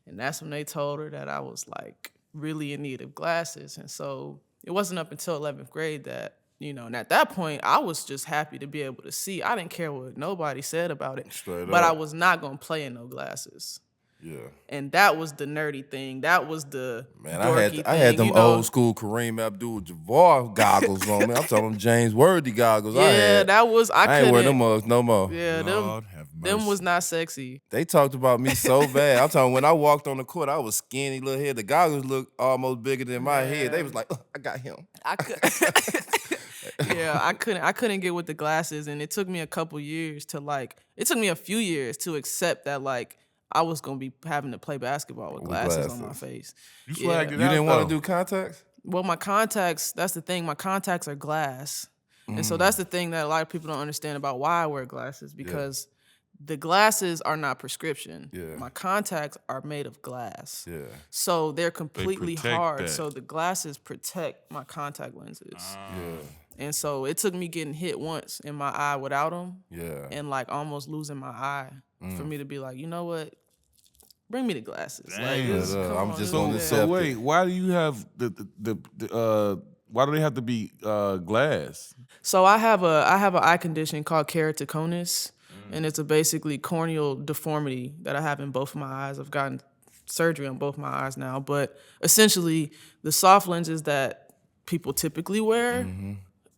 and that's when they told her that I was like really in need of glasses. And so it wasn't up until 11th grade that, and at that point, I was just happy to be able to see. I didn't care what nobody said about it. Straight but up. I was not going to play in no glasses. Yeah. And that was the nerdy thing. That was the Man, dorky I had thing, them old school Kareem Abdul-Jabbar goggles on me. I'm talking them James Worthy goggles. Yeah, that was, I ain't wear couldn't. them mugs no more. Yeah, Lord have mercy. them was not sexy. They talked about me so bad. I'm talking when I walked on the court, I was skinny little head. The goggles looked almost bigger than my head. They was like, I got him. I could. Yeah, I couldn't get with the glasses, and it took me a few years to accept that like I was gonna be having to play basketball with glasses on my face. You swagged it You out, didn't want though. to do contacts? Well, my contacts, that's the thing. My contacts are glass. And so that's the thing that a lot of people don't understand about why I wear glasses, because the glasses are not prescription. Yeah. My contacts are made of glass. Yeah. So they're completely protect hard. that. So the glasses protect my contact lenses. Yeah. And so it took me getting hit once in my eye without them Yeah. and like almost losing my eye for me to be like, you know what? Bring me the glasses. Like, Dang. this- Yeah, come I'm on, just this on is this it. So wait, why do you have why do they have to be glass? So I have an eye condition called keratoconus, and it's a basically corneal deformity that I have in both of my eyes. I've gotten surgery on both my eyes now, but essentially the soft lenses that people typically wear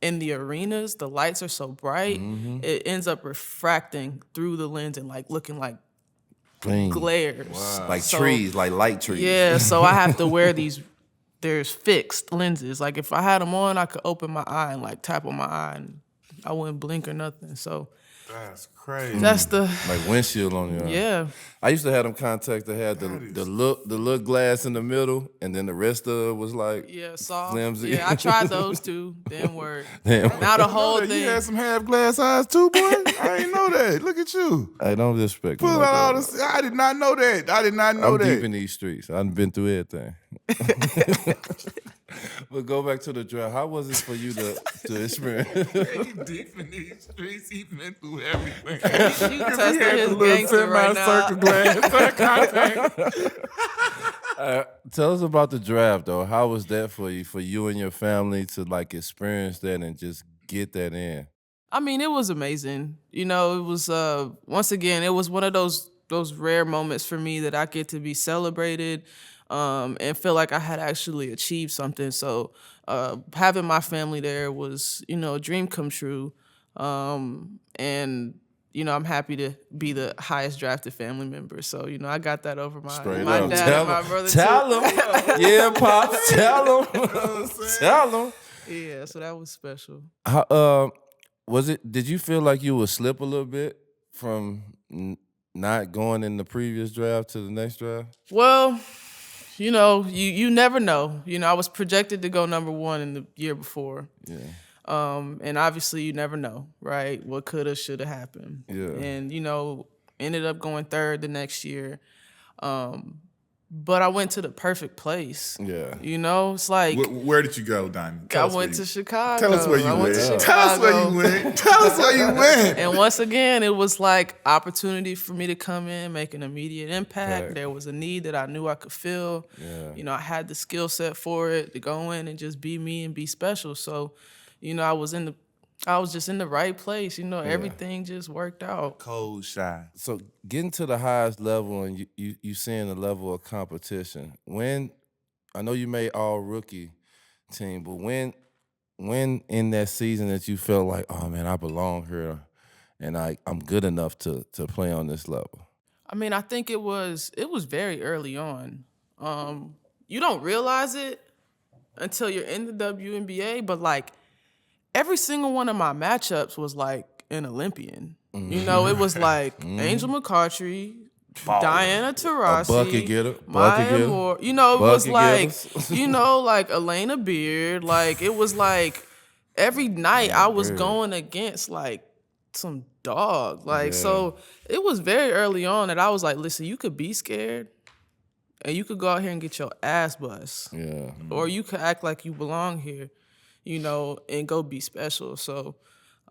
in the arenas, the lights are so bright, it ends up refracting through the lens and like looking like glares. Like So- trees, like light trees. Yeah, so I have to wear these. There's fixed lenses. Like if I had them on, I could open my eye and like tap on my eye, and I wouldn't blink or nothing. So That's crazy. that's the Like windshield on your eye. yeah. I used to have them contacts that had the little glass in the middle, and then the rest of it was like Yeah, soft. flimsy. Yeah, I tried those too. Didn't work. Damn. Now the whole You thing. had some half glass eyes too, boy. I didn't know that. Look at you. I don't disrespect them Pull like out all that. this. I did not know that. I did not know I'm that. deep in these streets. I've been through everything. But go back to the draft. How was it for you to experience? He deep in these streets. He been through everything. You testing his gangster right now. Tell us about the draft, though. How was that for you and your family to like experience that and just get that in? I mean, it was amazing. It was once again, it was one of those rare moments for me that I get to be celebrated and feel like I had actually achieved something. So having my family there was, a dream come true. And I'm happy to be the highest drafted family member. So, I got that over my up. dad and my brother Tell too. them. Yeah, Pops. Tell them. Tell them. Yeah, so that was special. How, did you feel like you would slip a little bit from not going in the previous draft to the next draft? Well, you never know. I was projected to go number 1 in the year before. Yeah. And obviously you never know, right? What coulda, shoulda happened. Yeah. And, ended up going 3rd the next year. But I went to the perfect place. Yeah. It's like Where did you go, Donnie? I went to Chicago. Tell us where you I went went. to Tell us where you Chicago. went. Tell us where you went. And once again, it was like opportunity for me to come in, make an immediate impact. Right. There was a need that I knew I could fill. Yeah. I had the skill set for it to go in and just be me and be special. So, I was in the I was just in the right place. Everything just worked out. Cold shy. So getting to the highest level and you seeing the level of competition. When I know you made all rookie team, but when in that season that you felt like, oh man, I belong here and I'm good enough to play on this level? I mean, I think it was very early on. You don't realize it until you're in the WNBA, but like every single one of my matchups was like an Olympian. It was like Angel McCoughtry, Diana Taurasi, bucket getter, Maya Moore. It was like, like Elena Beard. Like it was like every night I was going against like some dog. Like so it was very early on that I was like, listen, you could be scared and you could go out here and get your ass bust. Yeah. Or you could act like you belong here, and go be special. So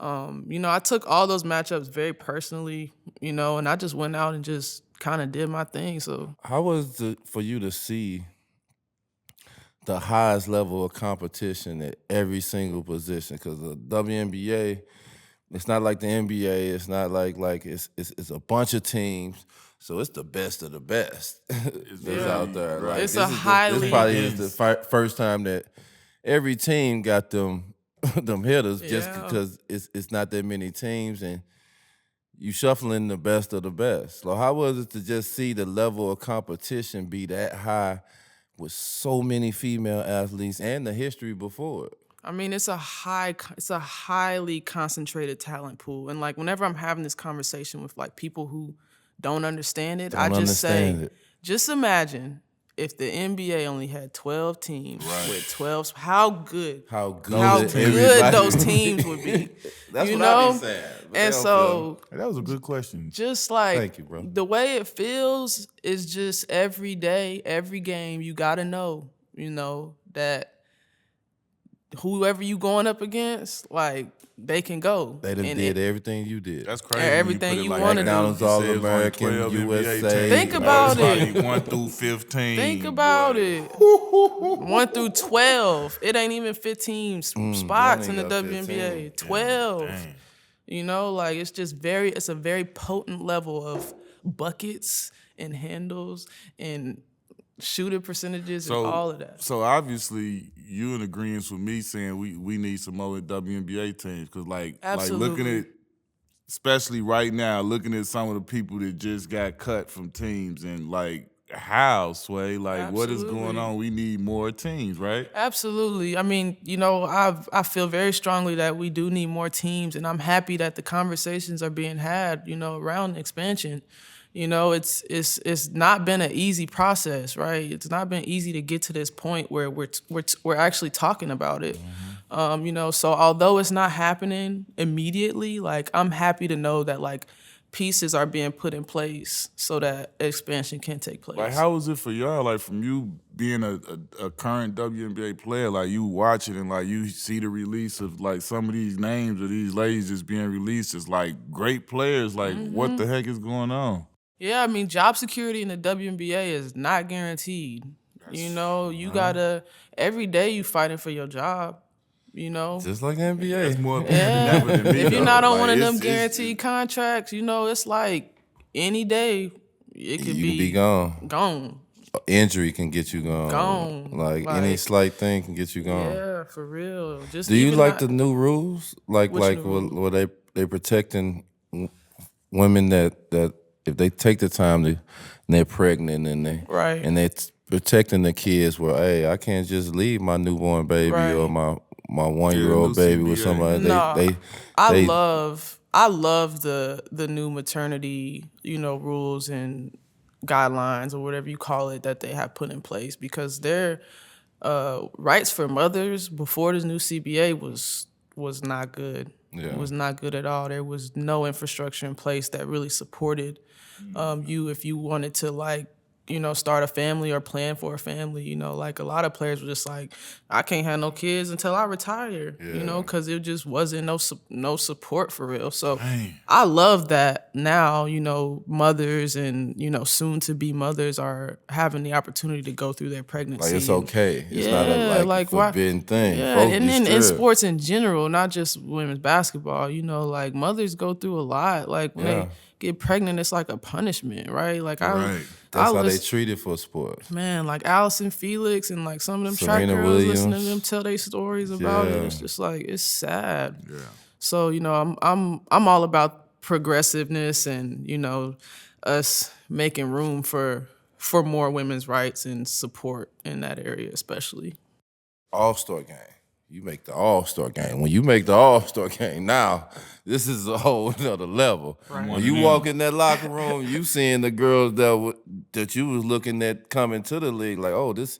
I took all those matchups very personally, and I just went out and just kind of did my thing. So how was it for you to see the highest level of competition at every single position? Because the WNBA, it's not like the NBA. It's not like it's a bunch of teams. So it's the best of the best that's out there. Right. Like, It's this probably is the first time that every team got them hitters just because it's not that many teams and you shuffling the best of the best. So how was it to just see the level of competition be that high with so many female athletes and the history before it? I mean, it's a highly concentrated talent pool, and like whenever I'm having this conversation with like people who don't understand it, I just say, just imagine if the NBA only had 12 teams with 12, how good those teams would be. That's what I be saying. And so that was a good question. Just like thank you, bro. The way it feels is just every day, every game, you gotta know, that whoever you going up against, like they can go. They done did everything you did. That's crazy. Everything you want to do. McDonald's AllAmerican, USA. Think about it. 1 through 15. Think about it. 1 through 12. It ain't even 15 spots in the WNBA. 15. 12. Damn. Like it's a very potent level of buckets and handles and shooting percentages and all of that. So obviously you in agreement with me saying we need some more WNBA teams because like looking at, especially right now, looking at some of the people that just got cut from teams and like how, Sway, like what is going on? We need more teams, right? Absolutely. I mean, I feel very strongly that we do need more teams, and I'm happy that the conversations are being had, around expansion. It's not been an easy process, right? It's not been easy to get to this point where we're actually talking about it. So although it's not happening immediately, like I'm happy to know that like pieces are being put in place so that expansion can take place. Like how was it for y'all? Like from you being a current WNBA player, like you watch it and like you see the release of like some of these names of these ladies just being released as like great players. Like what the heck is going on? Yeah, I mean, job security in the WNBA is not guaranteed. You gotta, every day you fighting for your job, Just like NBA. That's more than me, if you're not on one of them it's guaranteed contracts, it's like any day it could be gone. Gone. Injury can get you gone. Gone. Like any slight thing can get you gone. Yeah, for real. Just do you like the new rules? Like were they protecting women that if they take the time and they're pregnant and they're protecting the kids where, hey, I can't just leave my newborn baby or my 1-year-old baby with somebody. I love the new maternity, rules and guidelines or whatever you call it that they have put in place because their rights for mothers before this new CBA was not good. Yeah. It was not good at all. There was no infrastructure in place that really supported you if you wanted to like start a family or plan for a family. Like a lot of players were just like, I can't have no kids until I retire, because it just wasn't no support for real. So Dang. I love that now, mothers and, soon to be mothers are having the opportunity to go through their pregnancy. Like it's okay. It's not Yeah, a like, forbidden thing. Yeah, Folks and be then in scared. sports in general, not just women's basketball, like mothers go through a lot. Like when they get pregnant, it's like a punishment, right? Like Right. That's how they treat it for sports. Man, like Allison Felix and like some of them track Serena girls, listening to Williams. them tell their stories about it. Yeah. It's just like, it's sad. Yeah. So, I'm all about progressiveness and, us making room for more women's rights and support in that area, especially. All-Star game. You make the All-Star game. When you make the All-Star game, now this is a whole other level. Right. When you walk in that locker room, you seeing the girls that you was looking at coming to the league, like, oh, this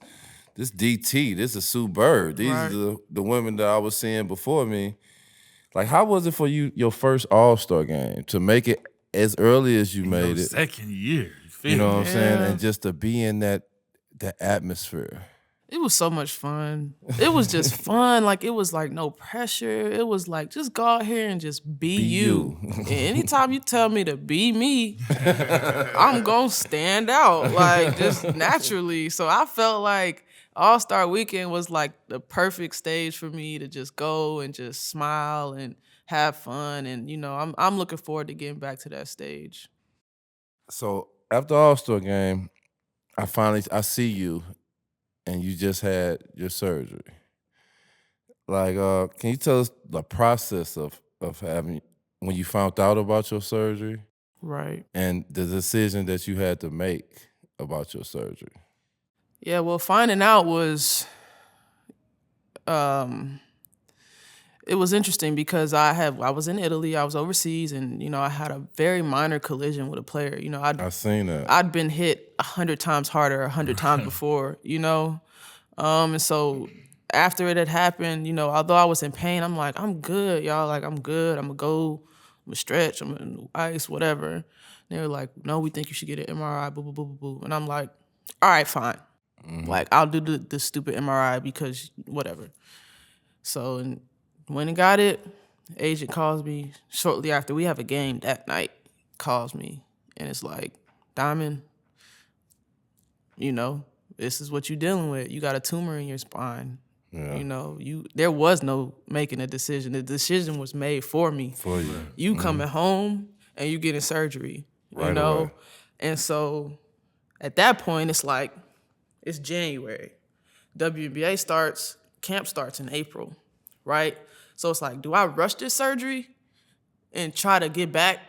DT, this is Sue Bird. These Right. are the women that I was seeing before me. Like, how was it for you, your first All-Star game, to make it as early as you made it? Second year. You know what I'm saying? Yeah. And just to be in that atmosphere. It was so much fun. It was just fun. Like, it was like no pressure. It was like, just go out here and just be you. And anytime you tell me to be me, I'm going to stand out, like, just naturally. So I felt like All-Star Weekend was like the perfect stage for me to just go and just smile and have fun. And, I'm looking forward to getting back to that stage. So after All-Star game, I see you, and you just had your surgery. Like, can you tell us the process of having, when you found out about your surgery, Right. and the decision that you had to make about your surgery? Yeah, well, finding out was, it was interesting because I was in Italy, I was overseas, and I had a very minor collision with a player. I seen that. I'd been hit 100 times harder 100 times before, and so after it had happened, although I was in pain, I'm like, I'm good, y'all. Like, I'm good. I'm gonna go. I'm gonna stretch. I'm gonna ice, whatever. And they were like, no, we think you should get an MRI. Boo, boo, boo, boo, boo. And I'm like, all right, fine. Like, I'll do the stupid MRI because whatever. So and went and got it. Agent calls me shortly after we have a game that night. Calls me and it's like, Diamond, this is what you're dealing with. You got a tumor in your spine. Yeah. There was no making a decision. The decision was made for me. For you. You coming home and you getting surgery. Right away. And so at that point, it's like, it's January. WNBA camp starts in April, right? So it's like, do I rush this surgery and try to get back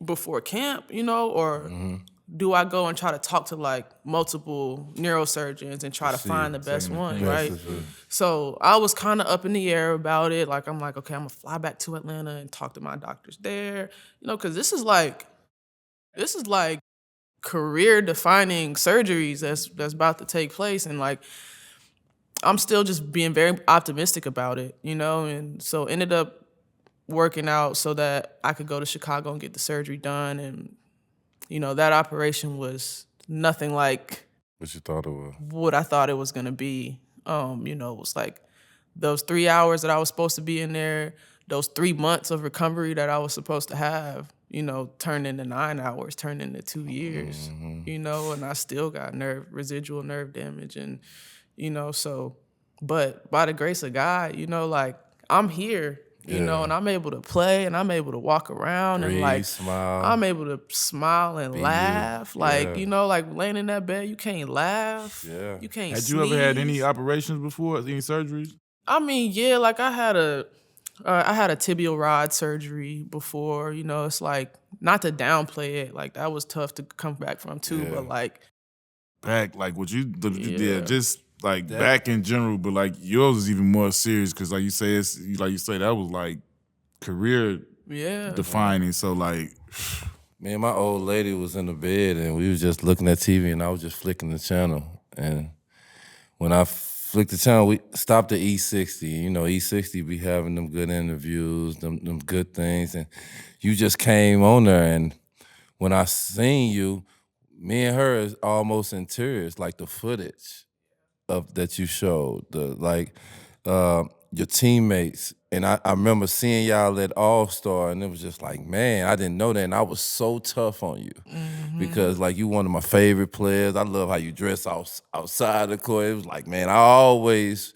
before camp, or do I go and try to talk to like multiple neurosurgeons and try to find the best one, right? So I was kind of up in the air about it. Like, I'm like, okay, I'm gonna fly back to Atlanta and talk to my doctors there, because this is like career-defining surgeries that's about to take place, and like, I'm still just being very optimistic about it, and so ended up working out so that I could go to Chicago and get the surgery done, and that operation was nothing like What you thought it was? what I thought it was gonna be. It was like those 3 hours that I was supposed to be in there, those 3 months of recovery that I was supposed to have, turned into 9 hours, turned into 2 years, and I still got residual nerve damage, and so, but by the grace of God, like, I'm here, and I'm able to play, and I'm able to walk around, and like, smile. I'm able to smile and laugh, like, Yeah. like laying in that bed, you can't laugh, Yeah. you can't. Had you ever had any sneeze. operations before? Any surgeries? I mean, yeah, like I had a tibial rod surgery before. It's like, not to downplay it, like that was tough to come back from too, Yeah. but like, Back, like what you did, Yeah. just like back in general, but like yours is even more serious because, like you say, that was like career yeah, defining. So like, Me and my old lady was in the bed, and we was just looking at TV, and I was just flicking the channel. And when I flicked the channel, we stopped at E60. E60 be having them good interviews, them good things, and you just came on there. And when I seen you, me and her is almost in tears, like the footage of that you showed, your teammates. And I remember seeing y'all at All-Star, and it was just like, man, I didn't know that. And I was so tough on you because, like, you one of my favorite players. I love how you dress outside the court. It was like, man, I always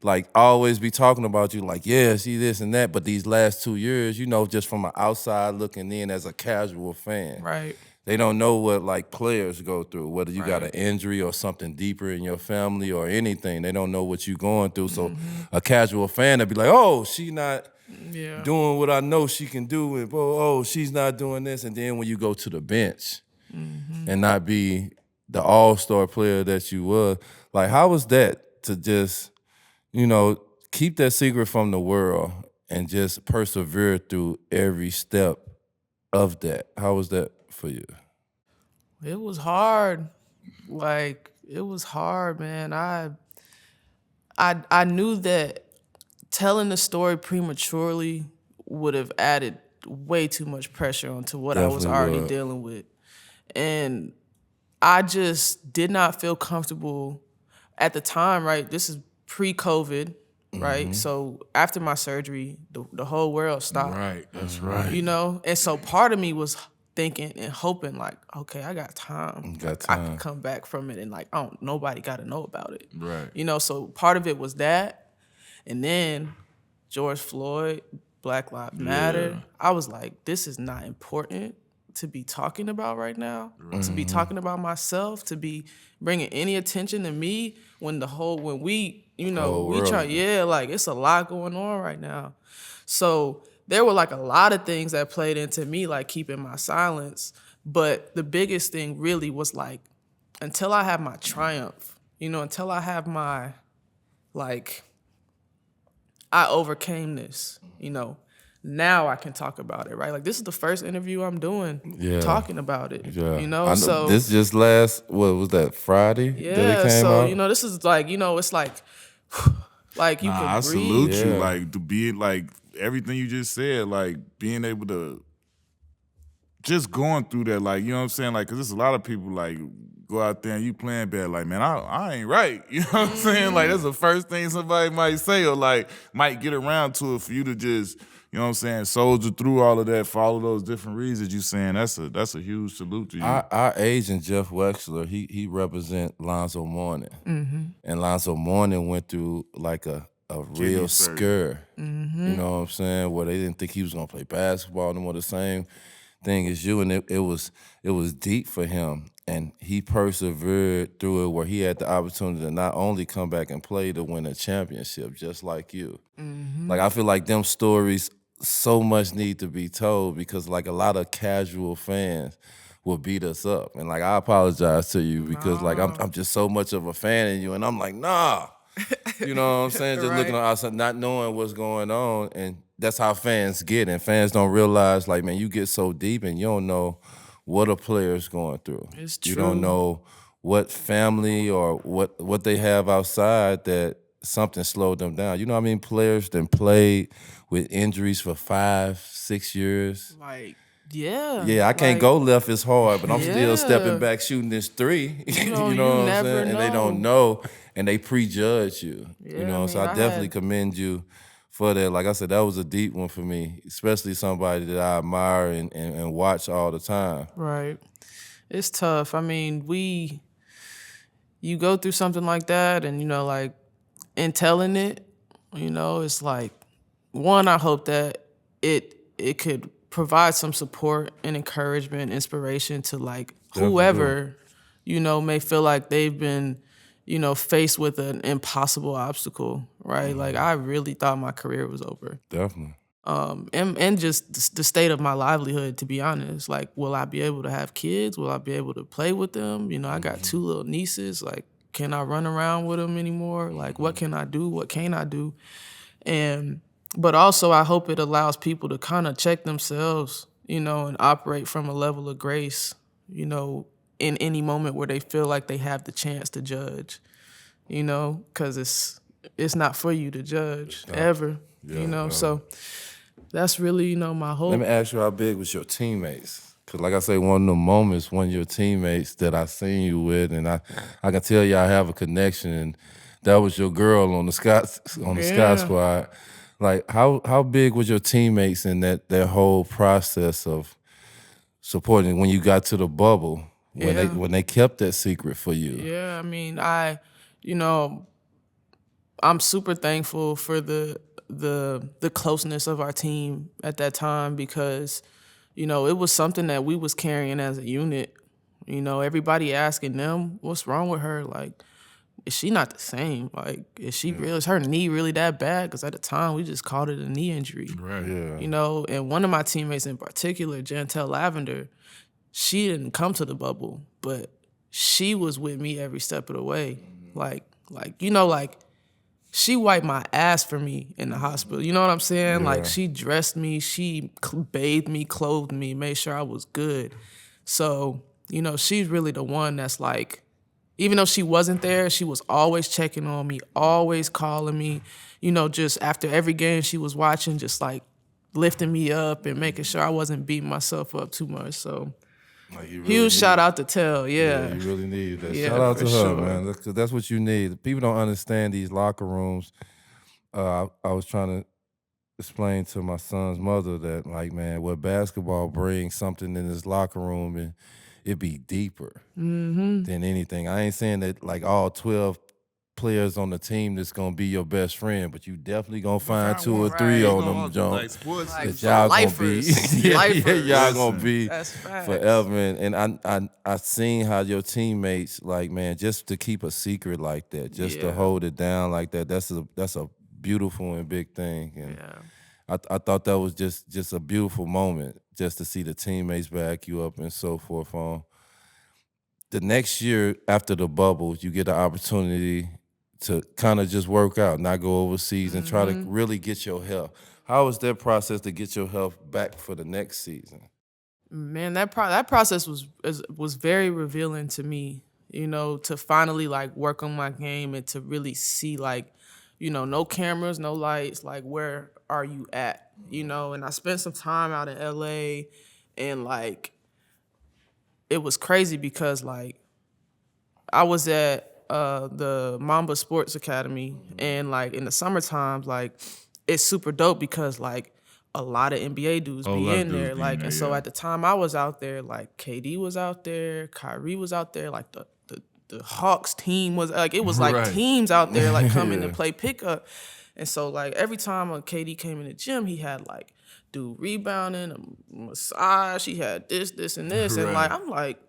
be talking about you, like, yeah, see this and that. But these last 2 years, you know, just from an outside looking in as a casual fan. Right. They don't know what, like, players go through, whether you got an injury or something deeper in your family or anything. They don't know what you're going through. So a casual fan would be like, oh, she not doing what I know she can do, and oh, she's not doing this. And then when you go to the bench and not be the all-star player that you were, like, how was that to just, you know, keep that secret from the world and just persevere through every step of that? How was that for you? It was hard. Like, it was hard, man. I knew that telling the story prematurely would have added way too much pressure onto what I was already dealing with. And I just did not feel comfortable at the time, right? This is pre-COVID, right? So after my surgery, the whole world stopped. Right, that's right. You know? And so part of me was thinking and hoping, like, okay, I got time. I can come back from it, and like, nobody got to know about it. Right. You know, so part of it was that. And then George Floyd, Black Lives Matter. I was like, this is not important to be talking about right now, to be talking about myself, to be bringing any attention to me when we, you know, we try, like, it's a lot going on right now. So there were like a lot of things that played into me, like keeping my silence. But the biggest thing really was like, until I have my triumph, you know, until I have my, like, I overcame this, you know, now I can talk about it, right? Like, this is the first interview I'm doing talking about it, you know? So this just last, what was that, Friday that it came out? You know, this is like, you know, it's like you can breathe. I salute you, like, to be, like, everything you just said, like, being able to just going through that, like, you know what I'm saying? Like, because there's a lot of people, like, go out there and you playing bad, like, man, I ain't right. You know what I'm saying? Like, that's the first thing somebody might say, or, like, might get around to it for you to just, you know what I'm saying, soldier through all of that for all of those different reasons you saying. That's a huge salute to you. Our agent, Jeff Wexler, he represent Lonzo Mourning. And Lonzo Mourning went through, like, a real scare. You know what I'm saying? Where they didn't think he was gonna play basketball no more. The same thing as you, and it was deep for him. And he persevered through it, where he had the opportunity to not only come back and play to win a championship, just like you. Like, I feel like them stories so much need to be told, because like a lot of casual fans will beat us up. And like, I apologize to you because like I'm just so much of a fan of you, and I'm like, nah. You know what I'm saying? Just looking on outside, not knowing what's going on. And that's how fans get. And fans don't realize, like, man, you get so deep and you don't know what a player's going through. It's true. You don't know what family or what they have outside that something slowed them down. You know what I mean? Players that played with injuries for 5-6 years. Like, yeah. Yeah, I can't go left as hard, but I'm still Yeah. stepping back shooting this three. You know what I'm never saying? And they don't know, and they prejudge you. Yeah, you know, so man, I I definitely had- commend you for that. Like I said, that was a deep one for me, especially somebody that I admire and watch all the time. Right. It's tough. I mean, you go through something like that, and, you know, like, in telling it, you know, it's like, one, I hope that it could provide some support and encouragement, inspiration to, like, whoever, you know, may feel like they've been, you know, faced with an impossible obstacle, right? Like, I really thought my career was over. Definitely. And just the state of my livelihood, to be honest. Like, will I be able to have kids? Will I be able to play with them? You know, I got 2 little nieces. Like, can I run around with them anymore? Like, what can I do? What can't I do? But also, I hope it allows people to kind of check themselves, you know, and operate from a level of grace, you know, in any moment where they feel like they have the chance to judge, you know, because it's not for you to judge ever, you know. So that's really, you know, my hope. Let me ask you, how big was your teammates? Cause like I say, one of the moments, one of your teammates that I seen you with, and I can tell y'all have a connection, and that was your girl on the Sky Squad. Like, how big was your teammates in that whole process of supporting when you got to the bubble, when they kept that secret for you? Yeah, I mean, I'm super thankful for the closeness of our team at that time because, it was something that we was carrying as a unit. Everybody asking them, what's wrong with her? Like, is she not the same? Like, is her knee really that bad? Because at the time, we just called it a knee injury. Right. Yeah. And one of my teammates in particular, Jantel Lavender, she didn't come to the bubble, but she was with me every step of the way. Like she wiped my ass for me in the hospital. You know what I'm saying? Yeah. Like, she dressed me, she bathed me, clothed me, made sure I was good. So, she's really the one that's like, even though she wasn't there, she was always checking on me, always calling me. Just after every game she was watching, just like lifting me up and making sure I wasn't beating myself up too much. So, like really huge shout out to Tell, Yeah, you really need that. Yeah, Shout out for to her, sure. man. Cause that's what you need. People don't understand these locker rooms. I was trying to explain to my son's mother that, like, man, what basketball brings something in this locker room, and it be deeper than anything. I ain't saying that like all 12 players on the team that's gonna be your best friend, but you definitely gonna find two or three on them, John. Like sports, Like, that y'all lifers. gonna be, Lifers. y'all gonna be That's facts. forever. And I seen how your teammates, like, man, just to keep a secret like that, just to Yeah. hold it down like that, that's a beautiful and big thing. And I thought that was just a beautiful moment, just to see the teammates back you up and so forth. The next year after the bubble, you get the opportunity to kind of just work out, not go overseas and try to really get your health. How was that process to get your health back for the next season? Man, that process was very revealing to me, to finally like work on my game and to really see like, no cameras, no lights, like where are you at, and I spent some time out in LA and like, it was crazy because like I was at the Mamba Sports Academy and like in the summertime, like it's super dope because like a lot of NBA dudes Oh, a be lot of in dudes there. be Like, in there, and so yeah. at the time I was out there, like KD was out there, Kyrie was out there, like the Hawks team was like, it was like Right. teams out there like coming to Yeah. play pickup. And so like every time a KD came in the gym, he had like dude rebounding, a massage, he had this, and this. And like Right. I'm like,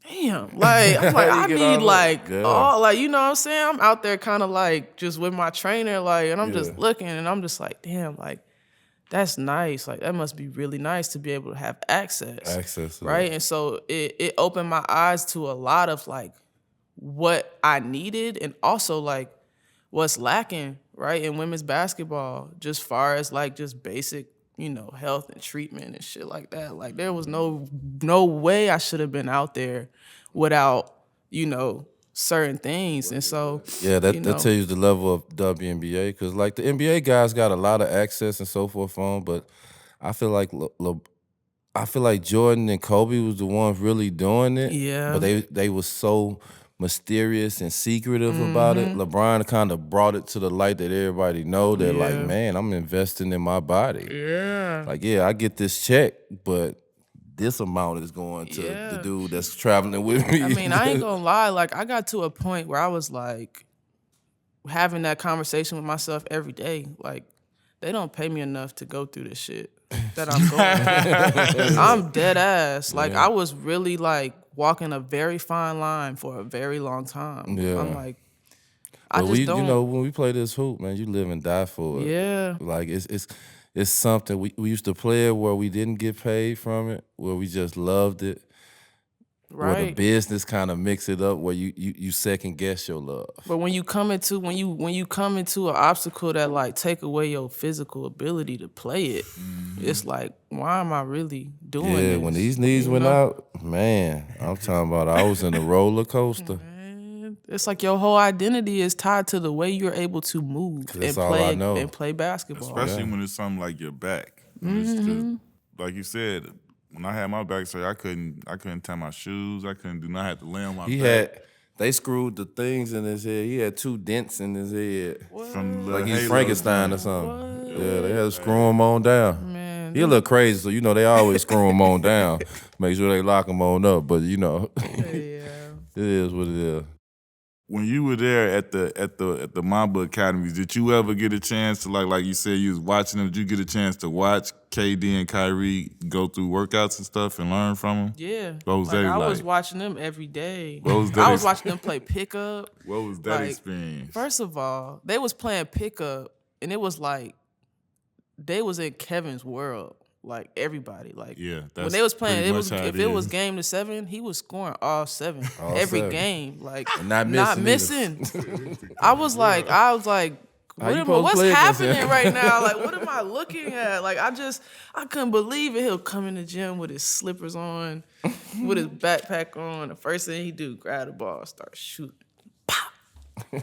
damn, like I'm like, I You get need all like that. Yeah. all like, you know what I'm saying? I'm out there kind of like just with my trainer, like, and I'm just Yeah. looking and I'm just like, damn, like that's nice. Like that must be really nice to be able to have access. Access to Right. that. And so it opened my eyes to a lot of like what I needed and also like what's lacking, right, in women's basketball, just far as like just basic, health and treatment and shit like that. Like there was no way I should have been out there without, certain things. And so Yeah, that tells you the level of WNBA, because like the NBA guys got a lot of access and so forth on, but I feel like I feel like Jordan and Kobe was the ones really doing it. Yeah. But they was so mysterious and secretive about it. LeBron kind of brought it to the light that everybody know that like, Yeah. man, I'm investing in my body. Yeah. Like, yeah, I get this check, but this amount is going to the Yeah. dude that's traveling with me. I mean, I ain't gonna lie, like I got to a point where I was like having that conversation with myself every day. Like, they don't pay me enough to go through this shit that I'm going through. I'm dead ass. Like, I was really like walking a very fine line for a very long time. Yeah. I'm like, I But just don't. when we play this hoop, man, you live and die for it. Yeah. Like it's something we used to play it where we didn't get paid from it, where we just loved it. Where the Right. business kind of mix it up, where you second guess your love. But when you come into when you come into an obstacle that like take away your physical ability to play it, it's like, why am I really doing Yeah, this? when these knees You went know? out, man, I'm talking about I was in a roller coaster. Man, it's like your whole identity is tied to the way you're able to move and that's all I know. play basketball. Especially when it's something like your back. When it's just, like you said, When I had my back surgery, I couldn't tie my shoes. I couldn't do nothing. I had to lay on my He back. they screwed the things in his head. He had 2 dents in his head. From the Like he's halo Frankenstein or joint. something. Yeah, they had to screw him on down. Man, He a little crazy, so they always screw him on down. Make sure they lock him on up, but yeah. it is what it is. When you were there at the Mamba Academies, did you ever get a chance to like you said you was watching them? Did you get a chance to watch KD and Kyrie go through workouts and stuff and learn from them? Yeah. What was that I like? was watching them every day. What was that I was watching them play pickup. What was that Like, experience? First of all, they was playing pickup, and it was like they was in Kevin's world. Like everybody, like Yeah, when they was playing, pretty it much was how if it it was is. game to 7, he was scoring all 7 All every 7. game, like And not not missing missing. I was like, How you supposed to what's play against him? happening right now? Like, what am I looking at? Like, I couldn't believe it. He'll come in the gym with his slippers on, with his backpack on. The first thing he do, grab the ball, start shooting, pop,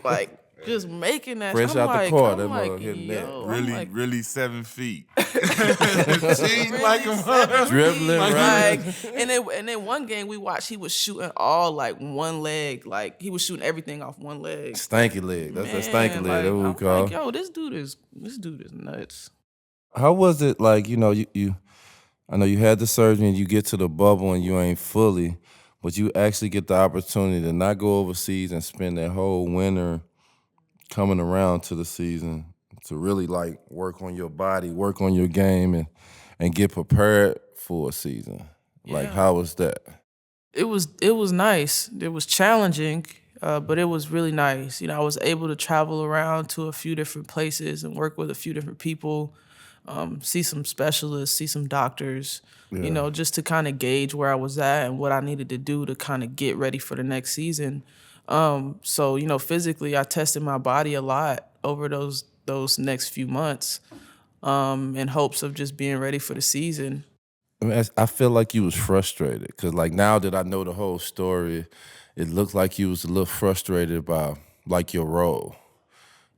like just making that. Fresh I'm out the like, court, I'm that like, mother hitting that. yo, I'm Really, like, really 7 feet. Cheating like a Dribbling, right? Like, and then one game we watched, he was shooting all like one leg, like he was shooting everything off one leg. Stanky leg. That's that Man, stanky leg. like, That's what we I'm call. like, yo, this dude is nuts. How was it like, you I know you had the surgery and you get to the bubble and you ain't fully, but you actually get the opportunity to not go overseas and spend that whole winter coming around to the season to really like work on your body, work on your game and get prepared for a season. Like, Yeah. how was that? It was nice. It was challenging, but it was really nice. I was able to travel around to a few different places and work with a few different people, see some specialists, see some doctors, just to kind of gauge where I was at and what I needed to do to kind of get ready for the next season. So, physically, I tested my body a lot over those next few months in hopes of just being ready for the season. I feel like you was frustrated because, like, now that I know the whole story, it looked like you was a little frustrated by like your role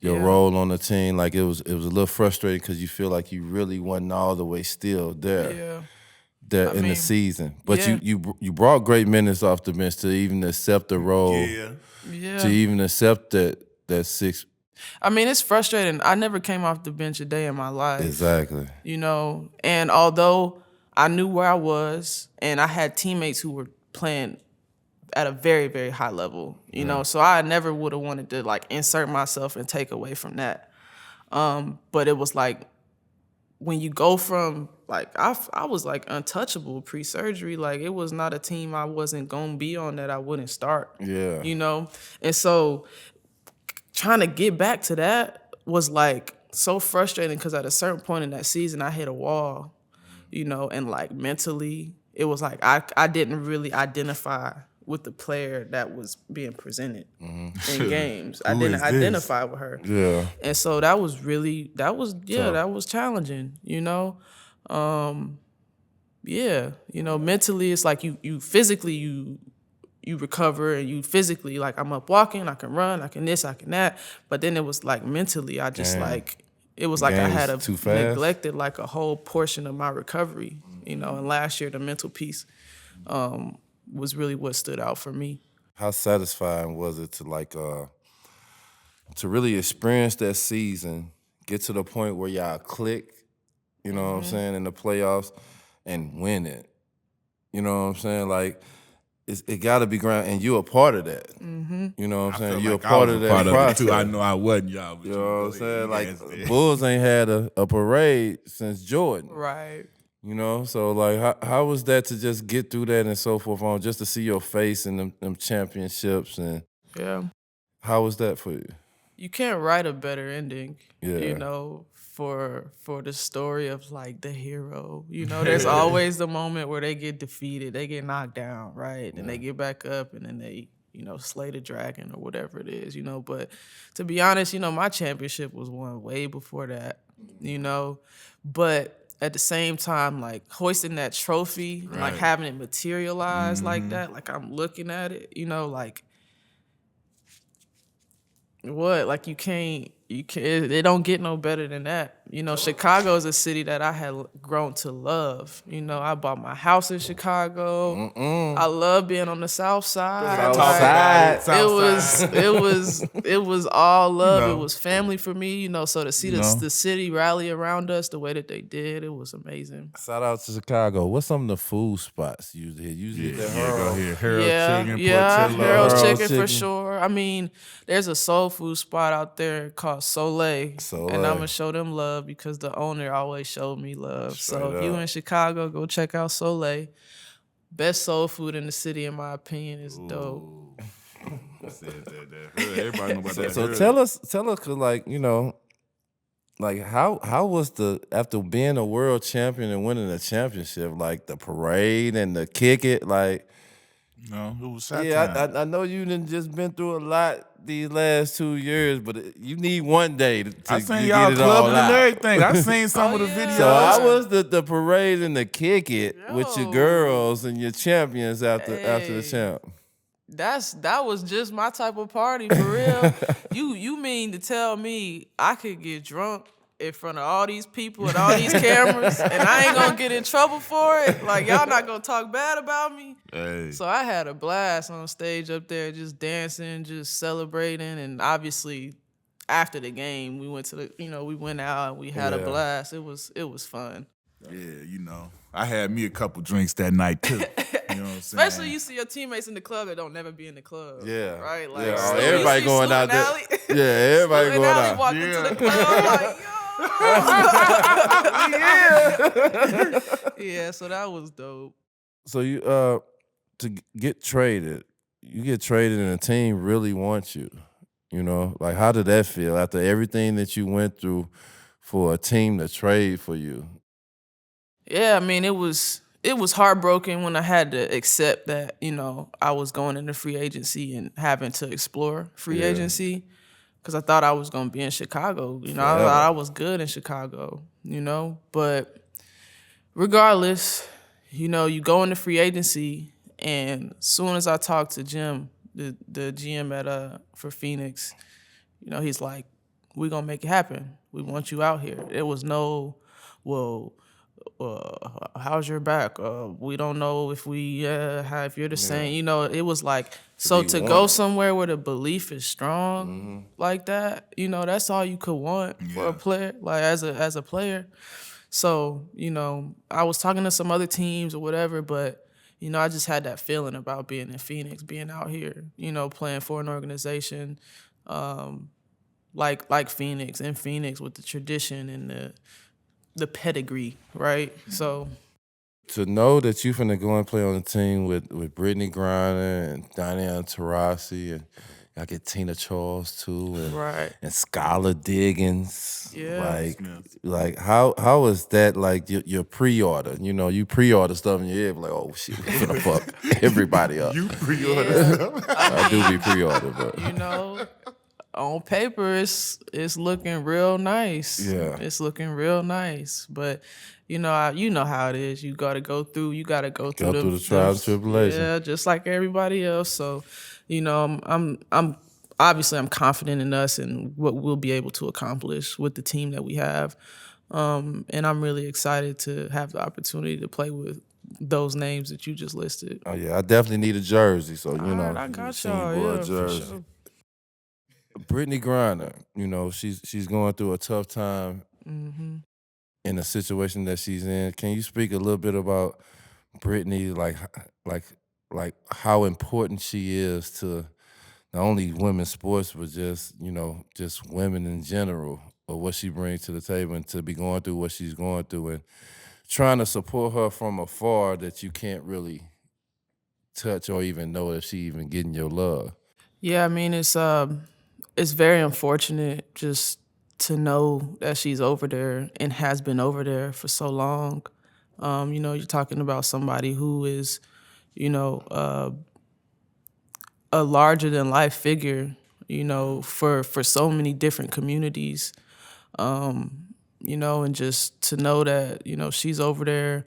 role on the team. Like it was a little frustrating because you feel like you really wasn't all the way still there. Yeah. In the season, but yeah. you brought great minutes off the bench to even accept the role, Yeah. to even accept that 6. I mean, it's frustrating. I never came off the bench a day in my life. Exactly. And although I knew where I was and I had teammates who were playing at a very, very high level, so I never would have wanted to like insert myself and take away from that. But it was like when you go from like I was like untouchable pre-surgery. Like it was not a team I wasn't gonna be on that I wouldn't start. Yeah. And so trying to get back to that was like so frustrating because at a certain point in that season I hit a wall, and like mentally it was like I didn't really identify with the player that was being presented in games. I didn't identify with her. Yeah. And so that was challenging, mentally it's like you physically you recover and you physically like I'm up walking, I can run, I can this, I can that. But then it was like mentally I just like it was like I had neglected like a whole portion of my recovery, and last year the mental piece was really what stood out for me. How satisfying was it to like to really experience that season, get to the point where y'all click, what I'm saying, in the playoffs and win it. You know what I'm saying? Like it got to be ground, and you're a part of that. Mm-hmm. You know what I'm saying? You're Like a part of that process. too. I know I wasn't, y'all. But You know what I'm saying? Like Bulls ain't had a parade since Jordan. Right. So like how was that to just get through that and so forth on, just to see your face in them championships, and how was that for you? You can't write a better ending, Yeah. For the story of like the hero. There's always the moment where they get defeated, they get knocked down, right? And they get back up and then they, slay the dragon or whatever it is, But to be honest, my championship was won way before that, But at the same time, like hoisting that trophy, and like having it materialize like that, like I'm looking at it, like what? Like you can't, it don't get no better than that, Chicago is a city that I had grown to love. I bought my house in Chicago. I love being on the South Side. It was all love. It was family for me. So to see the city rally around us the way that they did, it was amazing. Shout out to Chicago. What's some of the food spots you hit? Go here. Harold's Chicken, Harold's Chicken for sure. I mean, there's a soul food spot out there called Soleil. And I'm gonna show them love because the owner always showed me love. So if you in Chicago, go check out Soleil. Best soul food in the city, in my opinion, is dope. Everybody know about that. So tell us, how was after being a world champion and winning a championship, like the parade and the kick it, like. No, it was sad time. I know you done just been through a lot these last 2 years, but you need one day to I seen get y'all it all clubbing and out. everything. I seen some of the videos. So I was the parade and the kick it with your girls and your champions after the champ. That was just my type of party for real. You mean to tell me I could get drunk in front of all these people and all these cameras and I ain't gonna get in trouble for it? Like, y'all not gonna talk bad about me? Hey. So I had a blast on stage up there, just dancing, just celebrating. And obviously after the game, we went to we went out and we had a blast. It was fun. Yeah, I had me a couple drinks that night too. You know what I'm saying? Especially you see your teammates in the club that don't never be in the club. Yeah. Right? Like, everybody going out there. Yeah, everybody going out. Walked into the club like, yeah, so that was dope. So you to get traded, and a team really wants you. Like how did that feel after everything that you went through for a team to trade for you? Yeah, I mean it was heartbroken when I had to accept that, I was going into free agency and having to explore free agency. Because I thought I was going to be in Chicago. I thought I was good in Chicago, But regardless, you go into free agency, and as soon as I talked to Jim, the GM for Phoenix, he's like, we're going to make it happen. We want you out here. There was no, how's your back? We don't know if if you're the same. It was like, so to go somewhere where the belief is strong like that, that's all you could want for a player, like as a player. So, I was talking to some other teams or whatever, but, I just had that feeling about being in Phoenix, being out here, playing for an organization like Phoenix, in Phoenix with the tradition and the pedigree, right? So to know that you finna go and play on a team with Brittany Griner and Diana Taurasi, and I get Tina Charles too, and Skylar Diggins. Yeah. Like how is that like your pre-order? You pre-order stuff in your head, like, oh shit, we finna fuck everybody up. You pre-order stuff? I do be pre-order, but on paper, it's looking real nice. Yeah, it's looking real nice. But you know how it is. You got to go through the trials and tribulations. Yeah, just like everybody else. So, I'm obviously I'm confident in us and what we'll be able to accomplish with the team that we have. And I'm really excited to have the opportunity to play with those names that you just listed. Oh yeah, I definitely need a jersey. So I got y'all. Yeah, jersey. For sure. Brittany Griner, she's going through a tough time in the situation that she's in. Can you speak a little bit about Brittany, like how important she is to not only women's sports, but just women in general, or what she brings to the table, and to be going through what she's going through and trying to support her from afar that you can't really touch or even know if she even getting your love. Yeah, I mean, it's very unfortunate just to know that she's over there and has been over there for so long. You're talking about somebody who is, a larger than life figure, for so many different communities. And just to know that, she's over there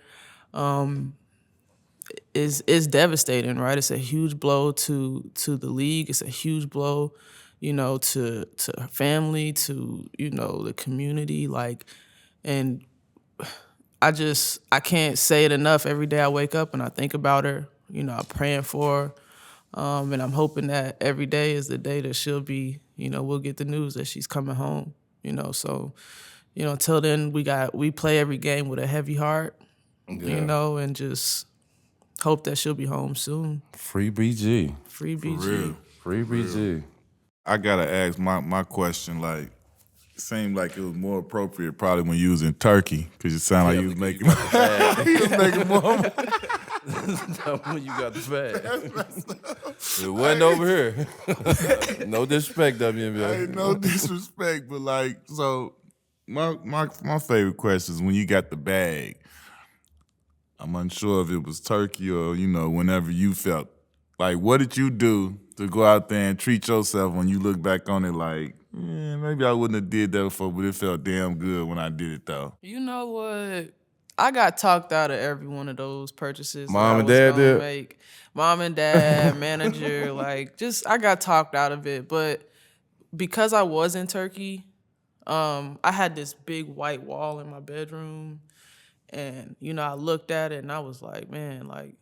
is devastating, right? It's a huge blow to the league. It's a huge blow, to her family, to, the community. Like, And I can't say it enough. Every day I wake up and I think about her. You know, I'm praying for her. And I'm hoping that every day is the day that she'll be, you know, we'll get the news that she's coming home. You know, so, you know, until then we play every game with a heavy heart, you know, and just hope that she'll be home soon. Free BG. Free BG. real. Free BG. I gotta ask my question. Like, it seemed like it was more appropriate probably when you was in Turkey, because it sounded like you was making you was making more. When you got the bag. It wasn't over here. No disrespect, WNBA. Ain't no disrespect, but like, so my favorite question is when you got the bag. I'm unsure if it was Turkey or, you know, whenever you felt. Like, what did you do to go out there and treat yourself when you look back on it like, maybe I wouldn't have did that before, but it felt damn good when I did it, though? You know what? I got talked out of every one of those purchases. Mom and dad did? Make. Mom and dad, manager, like, I got talked out of it. But because I was in Turkey, I had this big white wall in my bedroom. And, you know, I looked at it and I was like, man, like,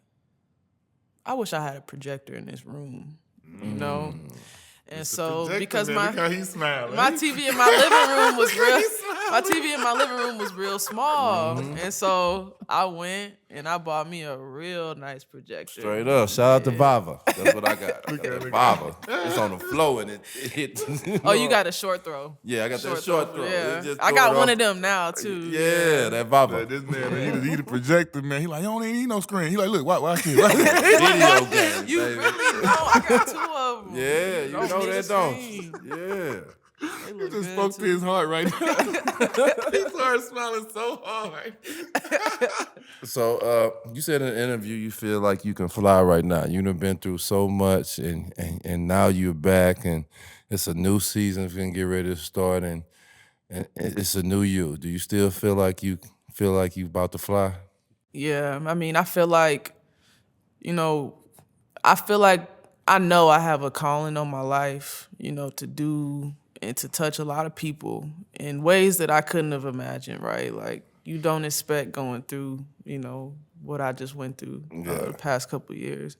I wish I had a projector in this room, you know? And so because my TV in my living room was real small. And so I went and I bought me a real nice projector. Straight up. Shout out to Vava. That's what I got. Vava. It's on the floor and it hit. Oh, you got a short throw. Yeah, I got that short throw. Yeah. I got one of them now too. Yeah, that Vava. This man, he the projector, man. He like, you don't even need no screen. He like, look, watch this. Video game. You baby. really know I got two of them. Yeah, you know that, don't you? Yeah. You just spoke to his heart right now. He started smiling so hard. So you said in an interview you feel like you can fly right now. You've been through so much, and now you're back, and it's a new season. It's gonna get ready to start, and it's a new you. Do you still feel like you about to fly? Yeah, I mean, I feel like, you know, I know I have a calling on my life, you know, to do and to touch a lot of people in ways that I couldn't have imagined, right? Like, you don't expect going through, you know, what I just went through the past couple of years.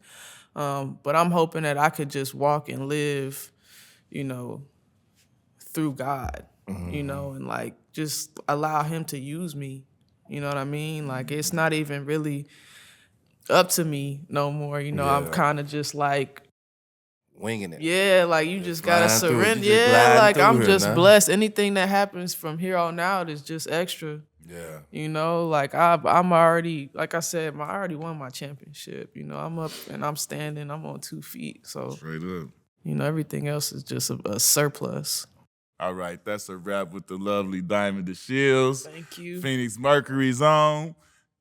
But I'm hoping that I could just walk and live, you know, through God, you know, and like just allow him to use me. You know what I mean? Like, it's not even really up to me no more. You know, I'm kind of just like, winging it. yeah, like you just gotta surrender. You just Yeah, like I'm just now. blessed. Anything that happens from here on out is just extra. Yeah. You know, like I'm already, like I said, I already won my championship. You know, I'm up and I'm standing. I'm on 2 feet. So Straight up. you know, everything else is just a surplus. All right, that's a wrap with the lovely Diamond DeShields. Thank you. Phoenix Mercury's on.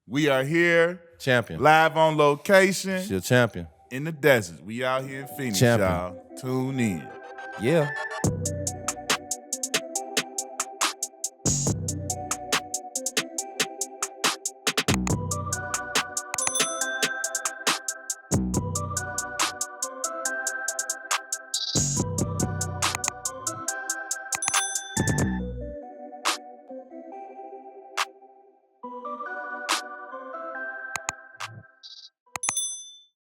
We are here. Champion. Live on location. She's a champion. In the desert. We out here in Phoenix, Champion. y'all. Tune in. Yeah.